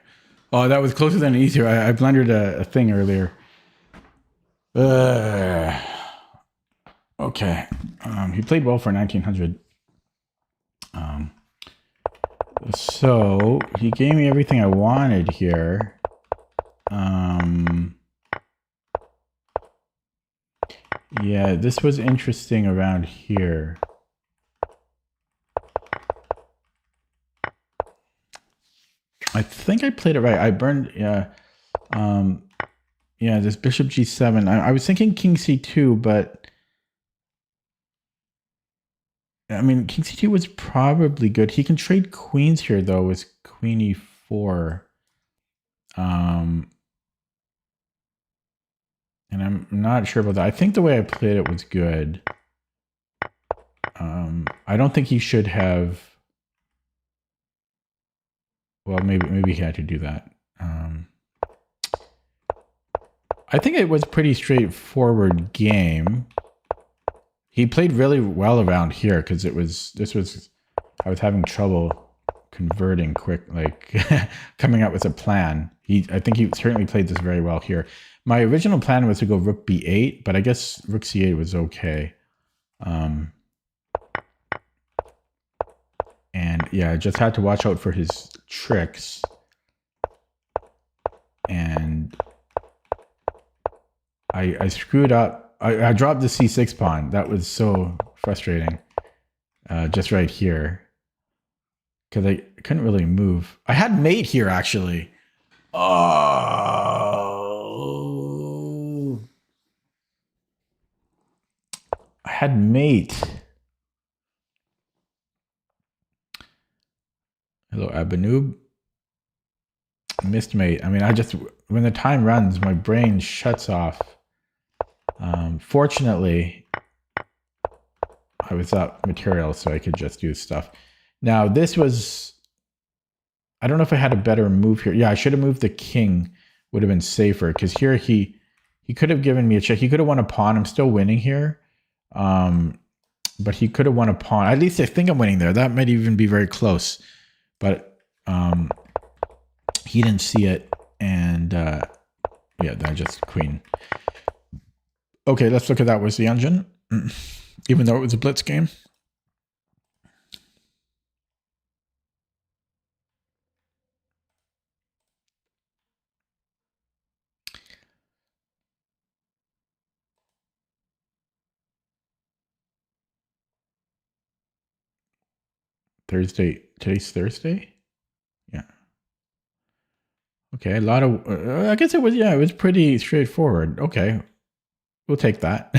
Oh, that was closer than easier. I blundered a thing earlier. Okay. He played well for 1900. So he gave me everything I wanted here. Yeah, this was interesting around here. I think I played it right. I burned, yeah, this bishop g7. I was thinking king c2, but I mean, king c2 was probably good. He can trade queens here, though, with queen e4. And I'm not sure about that. I think the way I played it was good. I don't think he should have. Well, maybe he had to do that. I think it was a pretty straightforward game. He played really well around here because I was having trouble converting quick, like coming up with a plan. I think he certainly played this very well here. My original plan was to go rook b8, but I guess rook c8 was okay. And yeah, I just had to watch out for his tricks. And I screwed up. I dropped the c6 pawn. That was so frustrating. Just right here. Because I couldn't really move. I had mate here, actually. Oh. I had mate. Hello, Abanoob. Missed mate. I mean, when the time runs, my brain shuts off. Fortunately, I was up material, so I could just do stuff. Now, this was... I don't know if I had a better move here. Yeah, I should have moved the king. Would have been safer, because here he could have given me a check. He could have won a pawn. I'm still winning here. But he could have won a pawn. At least I think I'm winning there. That might even be very close. But he didn't see it. And yeah, then I just queen. Okay, let's look at that with the engine. Even though it was a blitz game. Thursday. Today's Thursday? Yeah. Okay, a lot of... I guess it was pretty straightforward. Okay, we'll take that.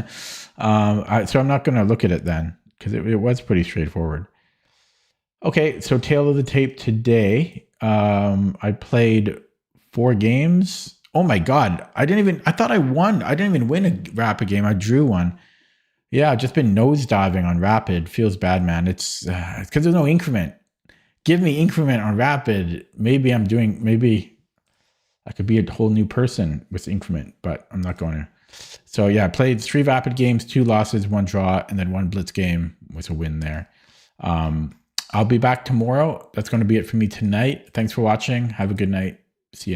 So I'm not going to look at it then, because it was pretty straightforward. Okay, so tail of the tape today. I played 4 games. Oh my God, I thought I won. I didn't even win a rapid game. I drew one. Yeah, I've just been nosediving on rapid. Feels bad, man. It's because there's no increment. Give me increment on rapid. Maybe I could be a whole new person with increment, but I'm not going to. So yeah, I played 3 rapid games, 2 losses, 1 draw, and then 1 blitz game was a win there. I'll be back tomorrow. That's going to be it for me tonight. Thanks for watching. Have a good night. See you next time.